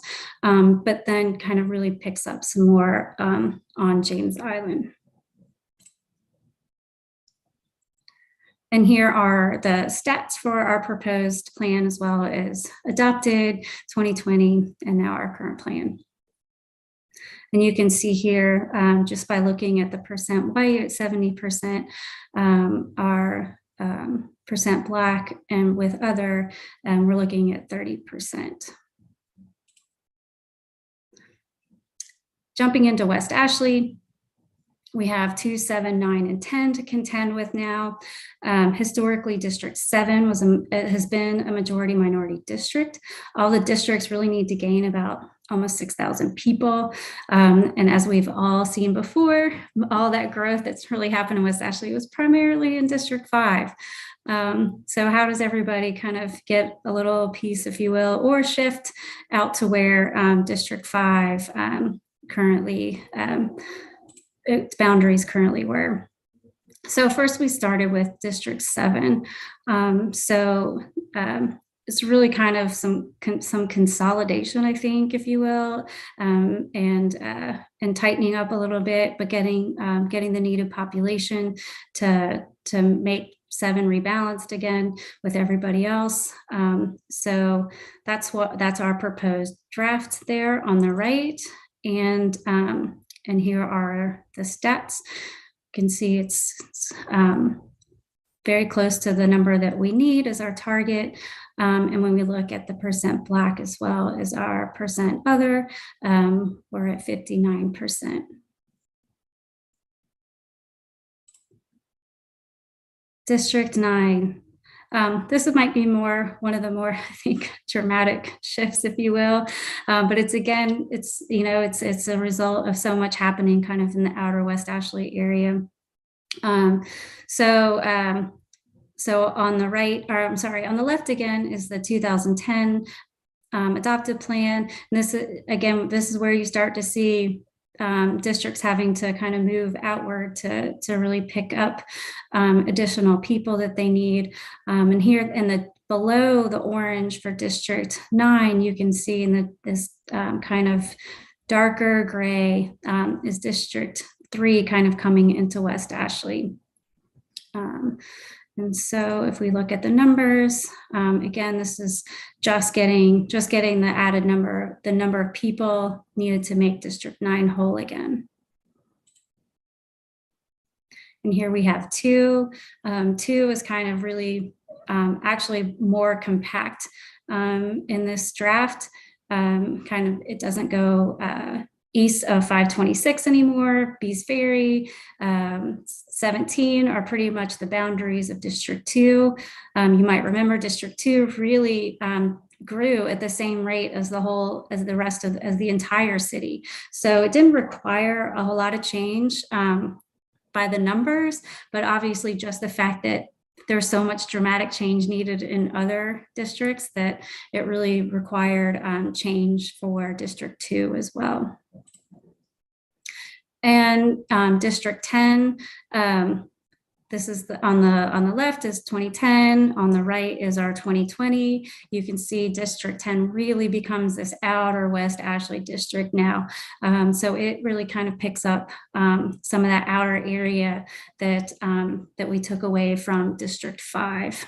Speaker 1: but then kind of really picks up some more on James Island. And here are the stats for our proposed plan, as well as adopted, 2020, and now our current plan. And you can see here, just by looking at the percent white at 70%, our percent Black, and with other, we're looking at 30%. Jumping into West Ashley, we have 2, 7, 9, and 10 to contend with now. Historically, District 7 has been a majority minority district. All the districts really need to gain about almost 6,000 people. And as we've all seen before, all that growth that's really happened in West Ashley was primarily in District 5. So how does everybody kind of get a little piece, if you will, or shift out to where District 5 currently, its boundaries currently were? So first we started with District 7. It's really kind of some consolidation, I think, if you will, and tightening up a little bit, but getting the needed population to make 7 rebalanced again with everybody else. So that's our proposed draft there on the right, and here are the stats. You can see it's very close to the number that we need as our target. And when we look at the percent Black as well as our percent other, we're at 59%. District 9. This might be one of the more, I think, dramatic shifts, if you will. But it's a result of so much happening kind of in the outer West Ashley area. So on the right, or I'm sorry, on the left again is the 2010 adopted plan. And this is where you start to see districts having to kind of move outward to really pick up additional people that they need. And here below the orange for District 9, you can see in this kind of darker gray is District 3 kind of coming into West Ashley. And so if we look at the numbers, again, this is just getting the added number, the number of people needed to make District 9 whole again. And here we have 2. 2 is kind of really actually more compact in this draft. It doesn't go east of 526 anymore. Bees Ferry, 17 are pretty much the boundaries of District 2. You might remember District 2 really grew at the same rate as the entire city. So it didn't require a whole lot of change by the numbers, but obviously just the fact that there's so much dramatic change needed in other districts that it really required change for District 2 as well. And District 10, this is on the left is 2010, on the right is our 2020. You can see District 10 really becomes this outer West Ashley district now. So it really kind of picks up some of that outer area that we took away from District 5.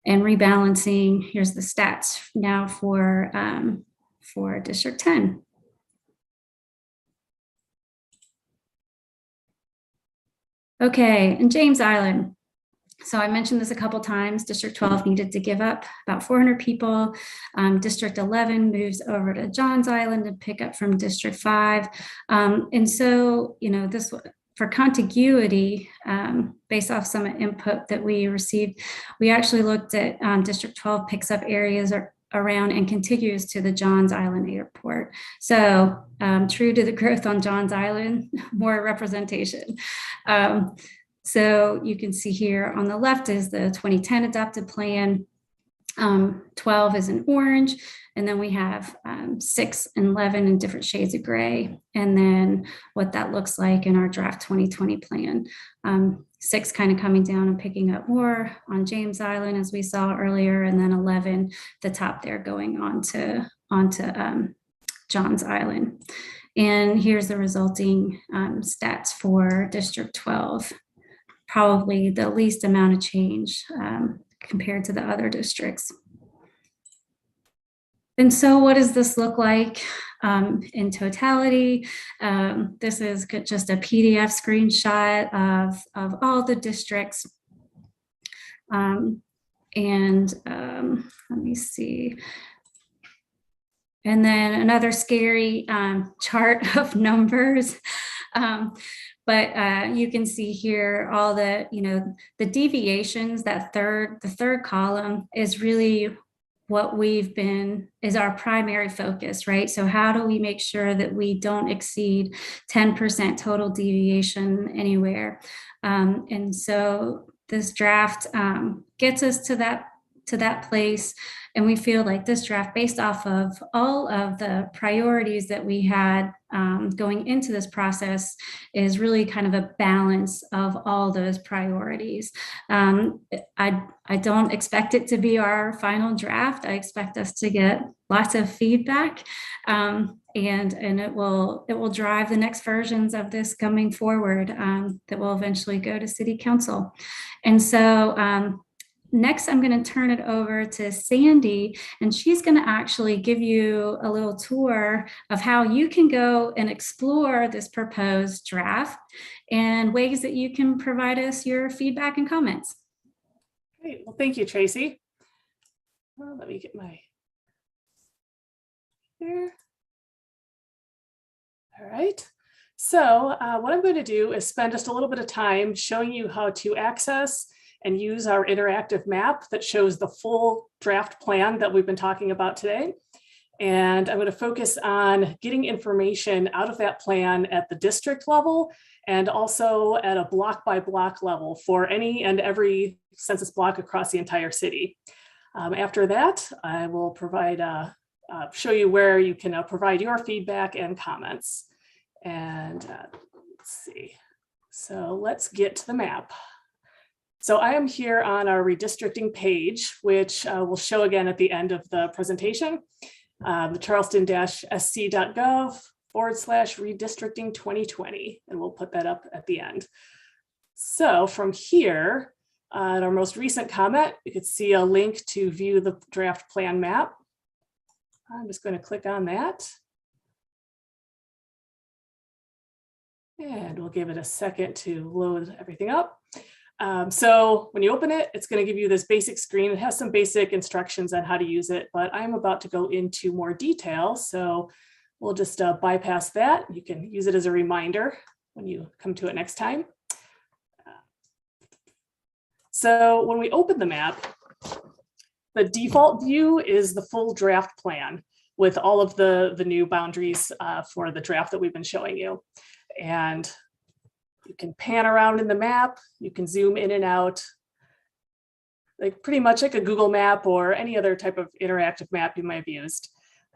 Speaker 1: And rebalancing, here's the stats now for District 10. Okay, and James Island. So I mentioned this a couple times. District 12 needed to give up about 400 people. District 11 moves over to Johns Island to pick up from District 5. And so, this for contiguity, based off some input that we received, we actually looked at District 12 picks up areas around and contiguous to the Johns Island Airport. So true to the growth on Johns Island, more representation. So you can see here on the left is the 2010 adopted plan. 12 is in orange, and then we have 6 and 11 in different shades of gray, and then what that looks like in our draft 2020 plan. 6 kind of coming down and picking up more on James Island, as we saw earlier, and then 11, the top there, going onto Johns Island. And here's the resulting stats for District 12. Probably the least amount of change compared to the other districts. And so what does this look like in totality? This is just a PDF screenshot of all the districts. Let me see. And then another scary chart of numbers. But you can see here all the, the deviations. The third column is really what is our primary focus, right? So how do we make sure that we don't exceed 10% total deviation anywhere? And so this draft gets us to that place. And we feel like this draft, based off of all of the priorities that we had going into this process, is really kind of a balance of all those priorities. I don't expect it to be our final draft. I expect us to get lots of feedback, and it will drive the next versions of this coming forward that will eventually go to City Council. And so next, I'm going to turn it over to Sandy, and she's going to actually give you a little tour of how you can go and explore this proposed draft and ways that you can provide us your feedback and comments.
Speaker 3: Great. Well, thank you, Tracy. Well, let me get my here. All right. So what I'm going to do is spend just a little bit of time showing you how to access and use our interactive map that shows the full draft plan that we've been talking about today. And I'm going to focus on getting information out of that plan at the district level and also at a block by block level for any and every census block across the entire city. After that, I will show you where you can provide your feedback and comments. And let's see. So let's get to the map. So I am here on our redistricting page, which we'll show again at the end of the presentation, the charleston-sc.gov/redistricting 2020, and we'll put that up at the end. So from here, at our most recent comment, you could see a link to view the draft plan map. I'm just going to click on that. And we'll give it a second to load everything up. So when you open it, it's going to give you this basic screen. It has some basic instructions on how to use it, but I'm about to go into more detail. So we'll just bypass that. You can use it as a reminder when you come to it next time. So when we open the map, the default view is the full draft plan with all of the new boundaries for the draft that we've been showing you. And you can pan around in the map, you can zoom in and out, like pretty much like a Google map or any other type of interactive map you might have used.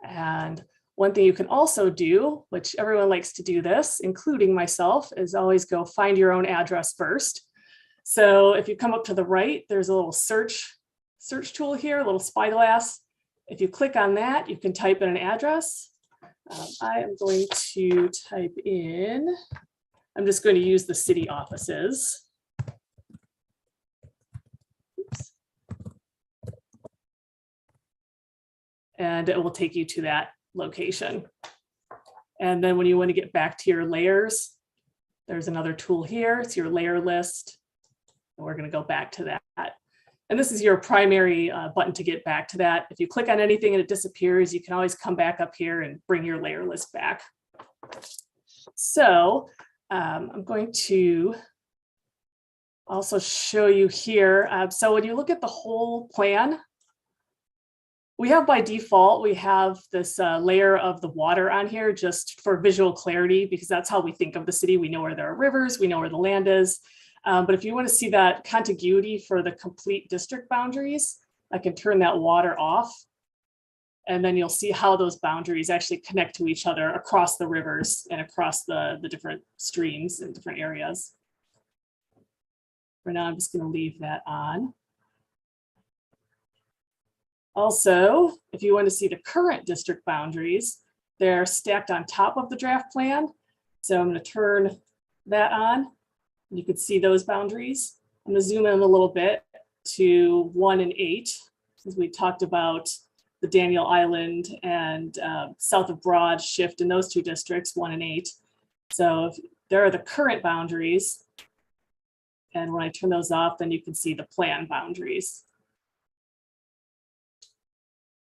Speaker 3: And one thing you can also do, which everyone likes to do this, including myself, is always go find your own address first. So if you come up to the right, there's a little search tool here, a little spyglass. If you click on that, you can type in an address. I am going to type in, I'm just going to use the city offices. Oops. And it will take you to that location. And then when you want to get back to your layers, there's another tool here. It's your layer list. And we're going to go back to that. And this is your primary button to get back to that. If you click on anything and it disappears, you can always come back up here and bring your layer list back. So I'm going to also show you here. So when you look at the whole plan, we have by default, we have this layer of the water on here just for visual clarity, because that's how we think of the city. We know where there are rivers, we know where the land is. But if you want to see that contiguity for the complete district boundaries, I can turn that water off. And then you'll see how those boundaries actually connect to each other across the rivers and across the different streams in different areas. For now, I'm just going to leave that on. Also, if you want to see the current district boundaries, they're stacked on top of the draft plan. So I'm going to turn that on. You can see those boundaries. I'm going to zoom in a little bit to 1 and 8, as we talked about the Daniel Island and south of Broad shift in those two districts, 1 and 8. So there are the current boundaries. And when I turn those off, then you can see the plan boundaries.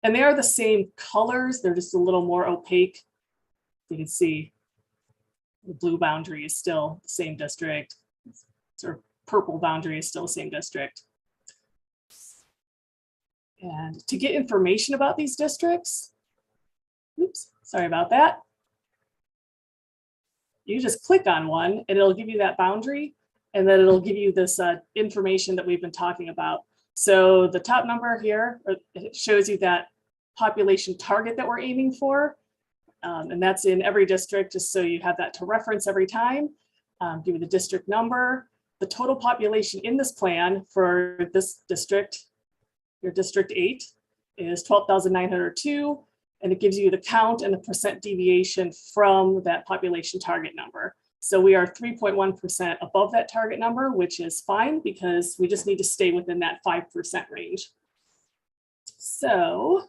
Speaker 3: And they are the same colors. They're just a little more opaque. You can see the blue boundary is still the same district. Sort of purple boundary is still the same district. And to get information about these districts, oops, sorry about that. You just click on one and it'll give you that boundary, and then it'll give you this information that we've been talking about. So the top number here, it shows you that population target that we're aiming for. And that's in every district, just so you have that to reference every time. Give you the district number, the total population in this plan for this district. Your district 8 is 12,902, and it gives you the count and the percent deviation from that population target number. So we are 3.1% above that target number, which is fine because we just need to stay within that 5% range. So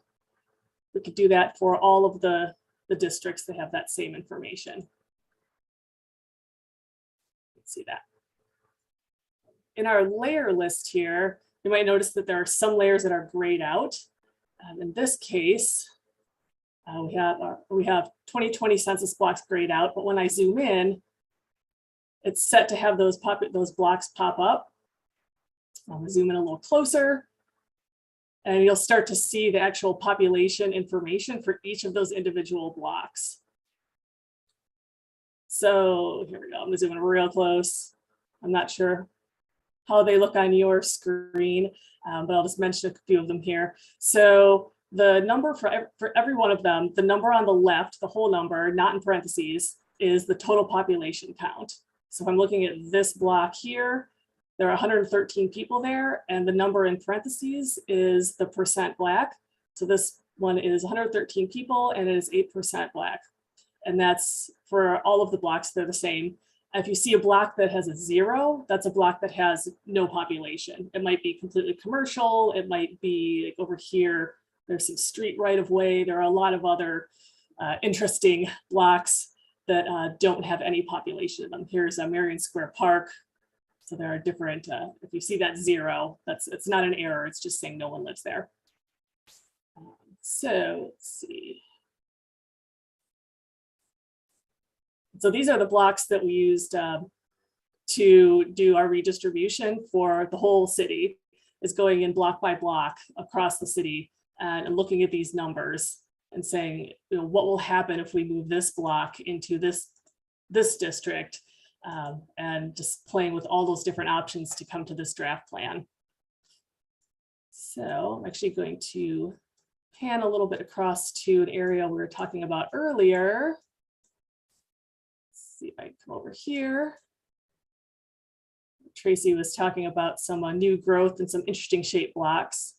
Speaker 3: we could do that for all of the districts that have that same information. Let's see that. In our layer list here, you might notice that there are some layers that are grayed out. In this case, we have 2020 census blocks grayed out, but when I zoom in, it's set to have those blocks pop up. I'll zoom in a little closer, and you'll start to see the actual population information for each of those individual blocks. So here we go. I'm gonna zoom in real close. I'm not sure how they look on your screen, but I'll just mention a few of them here. So the number for every one of them, the number on the left, the whole number, not in parentheses, is the total population count. So if I'm looking at this block here, there are 113 people there, and the number in parentheses is the percent Black. So this one is 113 people, and it is 8% Black. And that's for all of the blocks, they're the same. If you see a block that has a 0, that's a block that has no population. It might be completely commercial. It might be like over here, there's some street right of way. There are a lot of other interesting blocks. that don't have any population in them. Here's a Marion Square Park. So there are different, if you see that 0, it's not an error, it's just saying no one lives there. So let's see. So these are the blocks that we used to do our redistribution for the whole city, is going in block by block across the city and looking at these numbers and saying, you know, what will happen if we move this block into this district, and just playing with all those different options to come to this draft plan. So I'm actually going to pan a little bit across to an area we were talking about earlier. Let's see if I can come over here. Tracy was talking about some new growth and some interesting shape blocks.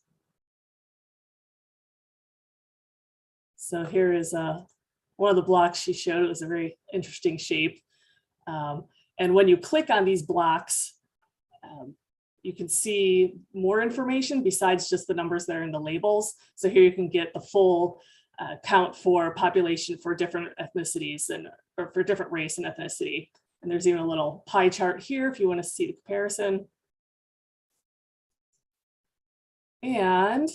Speaker 3: So here is one of the blocks she showed. It was a very interesting shape. And when you click on these blocks, you can see more information besides just the numbers that are in the labels. So here you can get the full count for population for different ethnicities or for different race and ethnicity. And there's even a little pie chart here if you want to see the comparison. And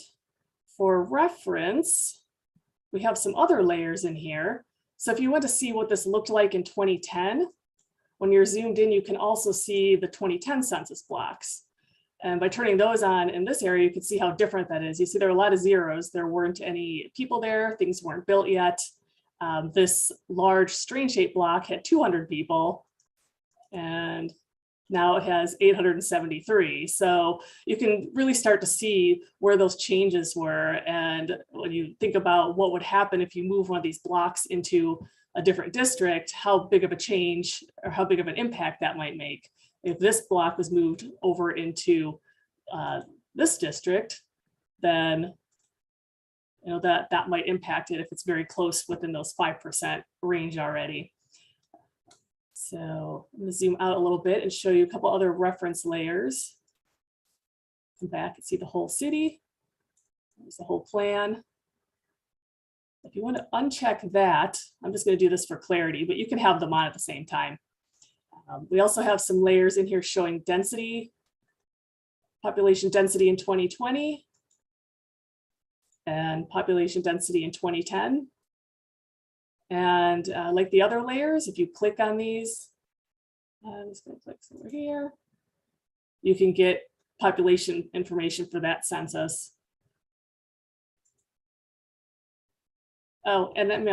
Speaker 3: for reference, we have some other layers in here. So if you want to see what this looked like in 2010, when you're zoomed in, you can also see the 2010 census blocks. And by turning those on in this area, you can see how different that is. You see there are a lot of zeros. There weren't any people there. Things weren't built yet. This large strange shaped block had 200 people. And now it has 873. So you can really start to see where those changes were. And when you think about what would happen if you move one of these blocks into a different district, how big of a change or how big of an impact that might make. If this block was moved over into this district, then you know that might impact it if it's very close within those 5% range already. So I'm going to zoom out a little bit and show you a couple other reference layers. Come back and see the whole city. There's the whole plan. If you want to uncheck that, I'm just going to do this for clarity, but you can have them on at the same time. We also have some layers in here showing density, population density in 2020, and population density in 2010. And like the other layers, if you click on these, I'm just going to click over here, you can get population information for that census. Oh, and let me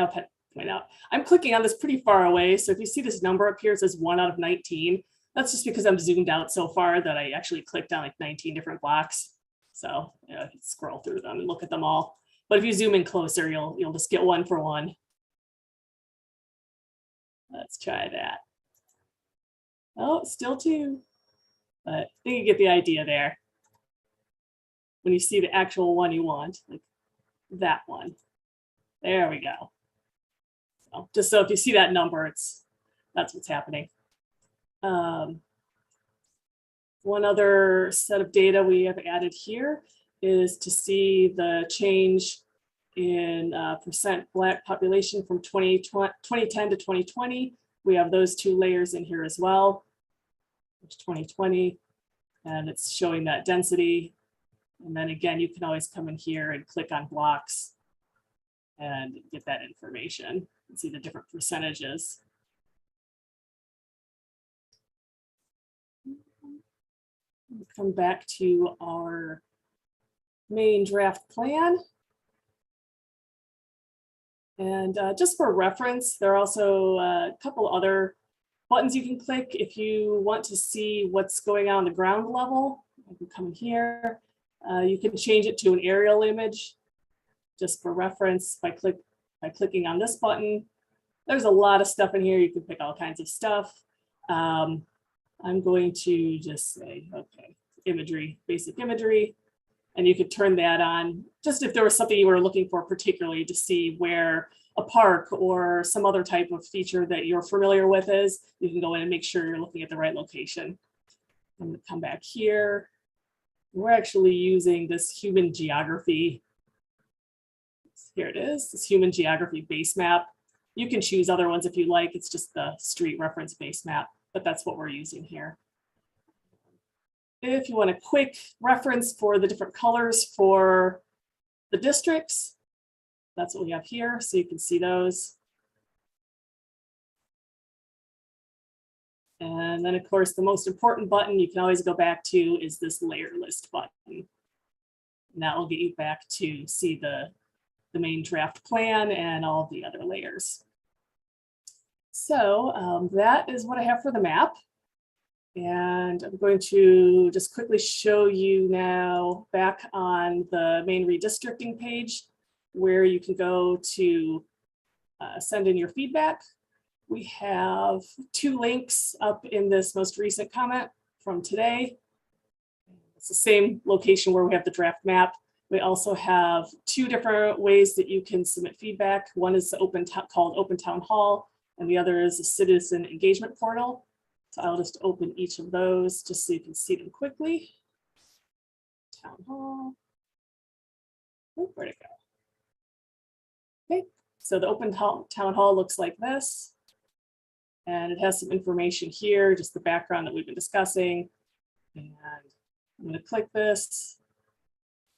Speaker 3: point out, I'm clicking on this pretty far away. So if you see this number up here, it says 1 out of 19. That's just because I'm zoomed out so far that I actually clicked on like 19 different blocks. So you know, I can scroll through them and look at them all. But if you zoom in closer, you'll just get 1 for 1. Let's try that. Oh, still 2. But I think you get the idea there. When you see the actual one you want, like that one. There we go. So, just so if you see that number, that's what's happening. One other set of data we have added here is to see the change in percent Black population from 2010 to 2020. We have those 2 layers in here as well. There's 2020, and it's showing that density. And then again, you can always come in here and click on blocks and get that information and see the different percentages. We'll come back to our main draft plan. And just for reference, there are also a couple other buttons you can click if you want to see what's going on the ground level. I can come here. You can change it to an aerial image, just for reference by clicking on this button. There's a lot of stuff in here. You can pick all kinds of stuff. I'm going to just say, okay, imagery, basic imagery. And you could turn that on just if there was something you were looking for particularly to see where a park or some other type of feature that you're familiar with is, you can go in and make sure you're looking at the right location. I'm going to come back here. We're actually using this human geography. Here it is, this human geography base map. You can choose other ones if you like. It's just the street reference base map, but that's what we're using here. If you want a quick reference for the different colors for the districts, that's what we have here. So you can see those. And then of course, the most important button you can always go back to is this layer list button. And that will get you back to see the main draft plan and all of the other layers. So that is what I have for the map. And I'm going to just quickly show you now back on the main redistricting page where you can go to send in your feedback. We have 2 links up in this most recent comment from today. It's the same location where we have the draft map. We also have 2 different ways that you can submit feedback. One is called Open Town Hall, and the other is a citizen engagement portal. So I'll just open each of those just so you can see them quickly. Town Hall. Oh, where'd it go? Okay, so the Open Town Hall looks like this. And it has some information here, just the background that we've been discussing. And I'm going to click this.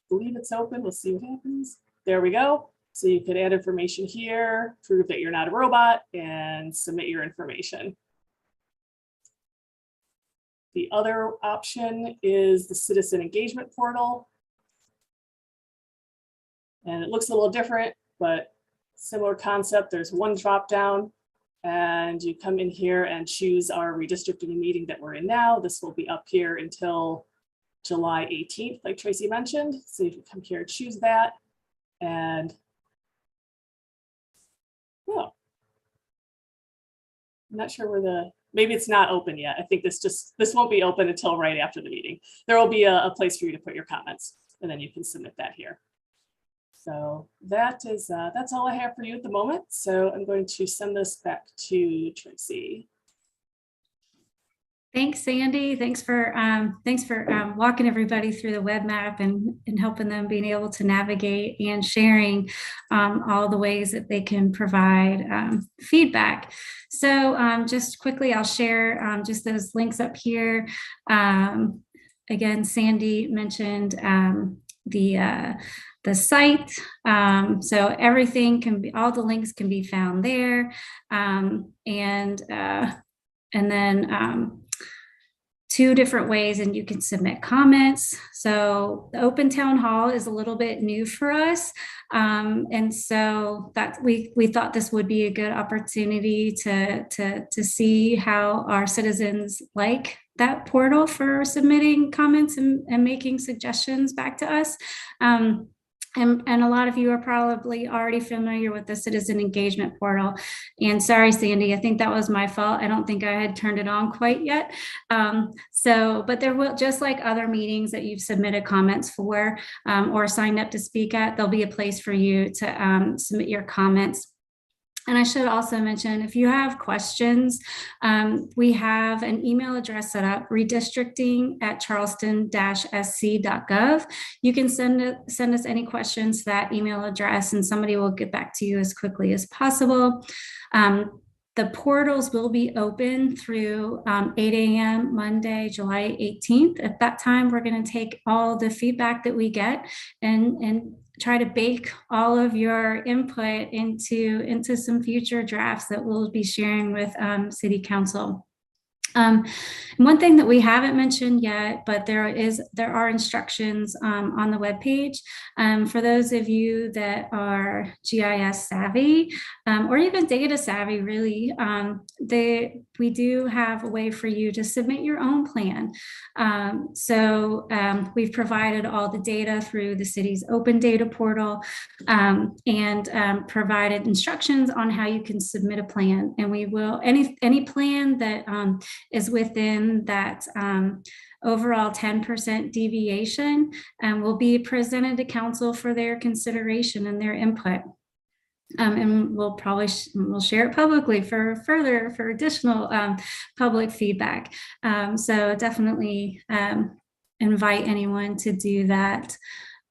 Speaker 3: I believe it's open. We'll see what happens. There we go. So you can add information here, prove that you're not a robot, and submit your information. The other option is the citizen engagement portal. And it looks a little different, but similar concept. There's one drop down, and you come in here and choose our redistricting meeting that we're in now. This will be up here until July 18th, like Tracy mentioned. So you can come here and choose that. And oh, I'm not sure where maybe it's not open yet. I think this won't be open until right after the meeting. There will be a place for you to put your comments, and then you can submit that here. So that's all I have for you at the moment. So I'm going to send this back to Tracy.
Speaker 1: Thanks, Sandy. Thanks for walking everybody through the web map and helping them being able to navigate and sharing all the ways that they can provide feedback. So just quickly, I'll share just those links up here. Again, Sandy mentioned the site. So everything can be, all the links can be found there. And then 2 different ways, and you can submit comments. So the Open Town Hall is a little bit new for us. And so that we thought this would be a good opportunity to see how our citizens like that portal for submitting comments and making suggestions back to us. And a lot of you are probably already familiar with the citizen engagement portal. And sorry, Sandy, I think that was my fault. I don't think I had turned it on quite yet. But there will, just like other meetings that you've submitted comments for or signed up to speak at, there'll be a place for you to submit your comments. And I should also mention, if you have questions, we have an email address set up, redistricting@charleston-sc.gov. You can send us any questions to that email address, and somebody will get back to you as quickly as possible. The portals will be open through 8 a.m. Monday, July 18th. At that time, we're going to take all the feedback that we get and try to bake all of your input into some future drafts that we'll be sharing with City Council. One thing that we haven't mentioned yet, but there are instructions on the webpage for those of you that are GIS savvy or even data savvy, really. We do have a way for you to submit your own plan. We've provided all the data through the city's open data portal and provided instructions on how you can submit a plan. And we will, any plan that is within that overall 10% deviation will be presented to council for their consideration and their input. And we'll share it publicly for additional public feedback. So definitely invite anyone to do that.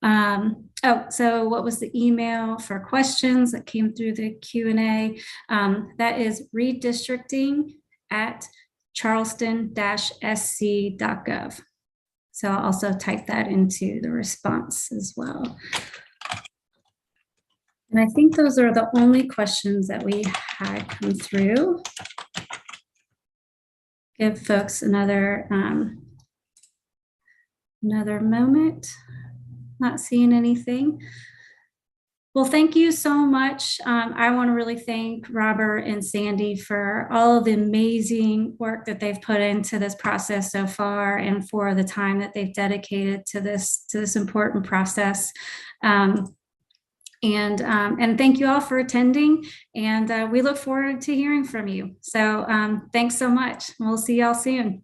Speaker 1: So what was the email for questions that came through the Q&A? That is redistricting@charleston-sc.gov. So I'll also type that into the response as well. And I think those are the only questions that we had come through. Give folks another moment. Not seeing anything. Well, thank you so much. I want to really thank Robert and Sandy for all of the amazing work that they've put into this process so far, and for the time that they've dedicated to this important process. And thank you all for attending, and we look forward to hearing from you. So thanks so much. We'll see y'all soon.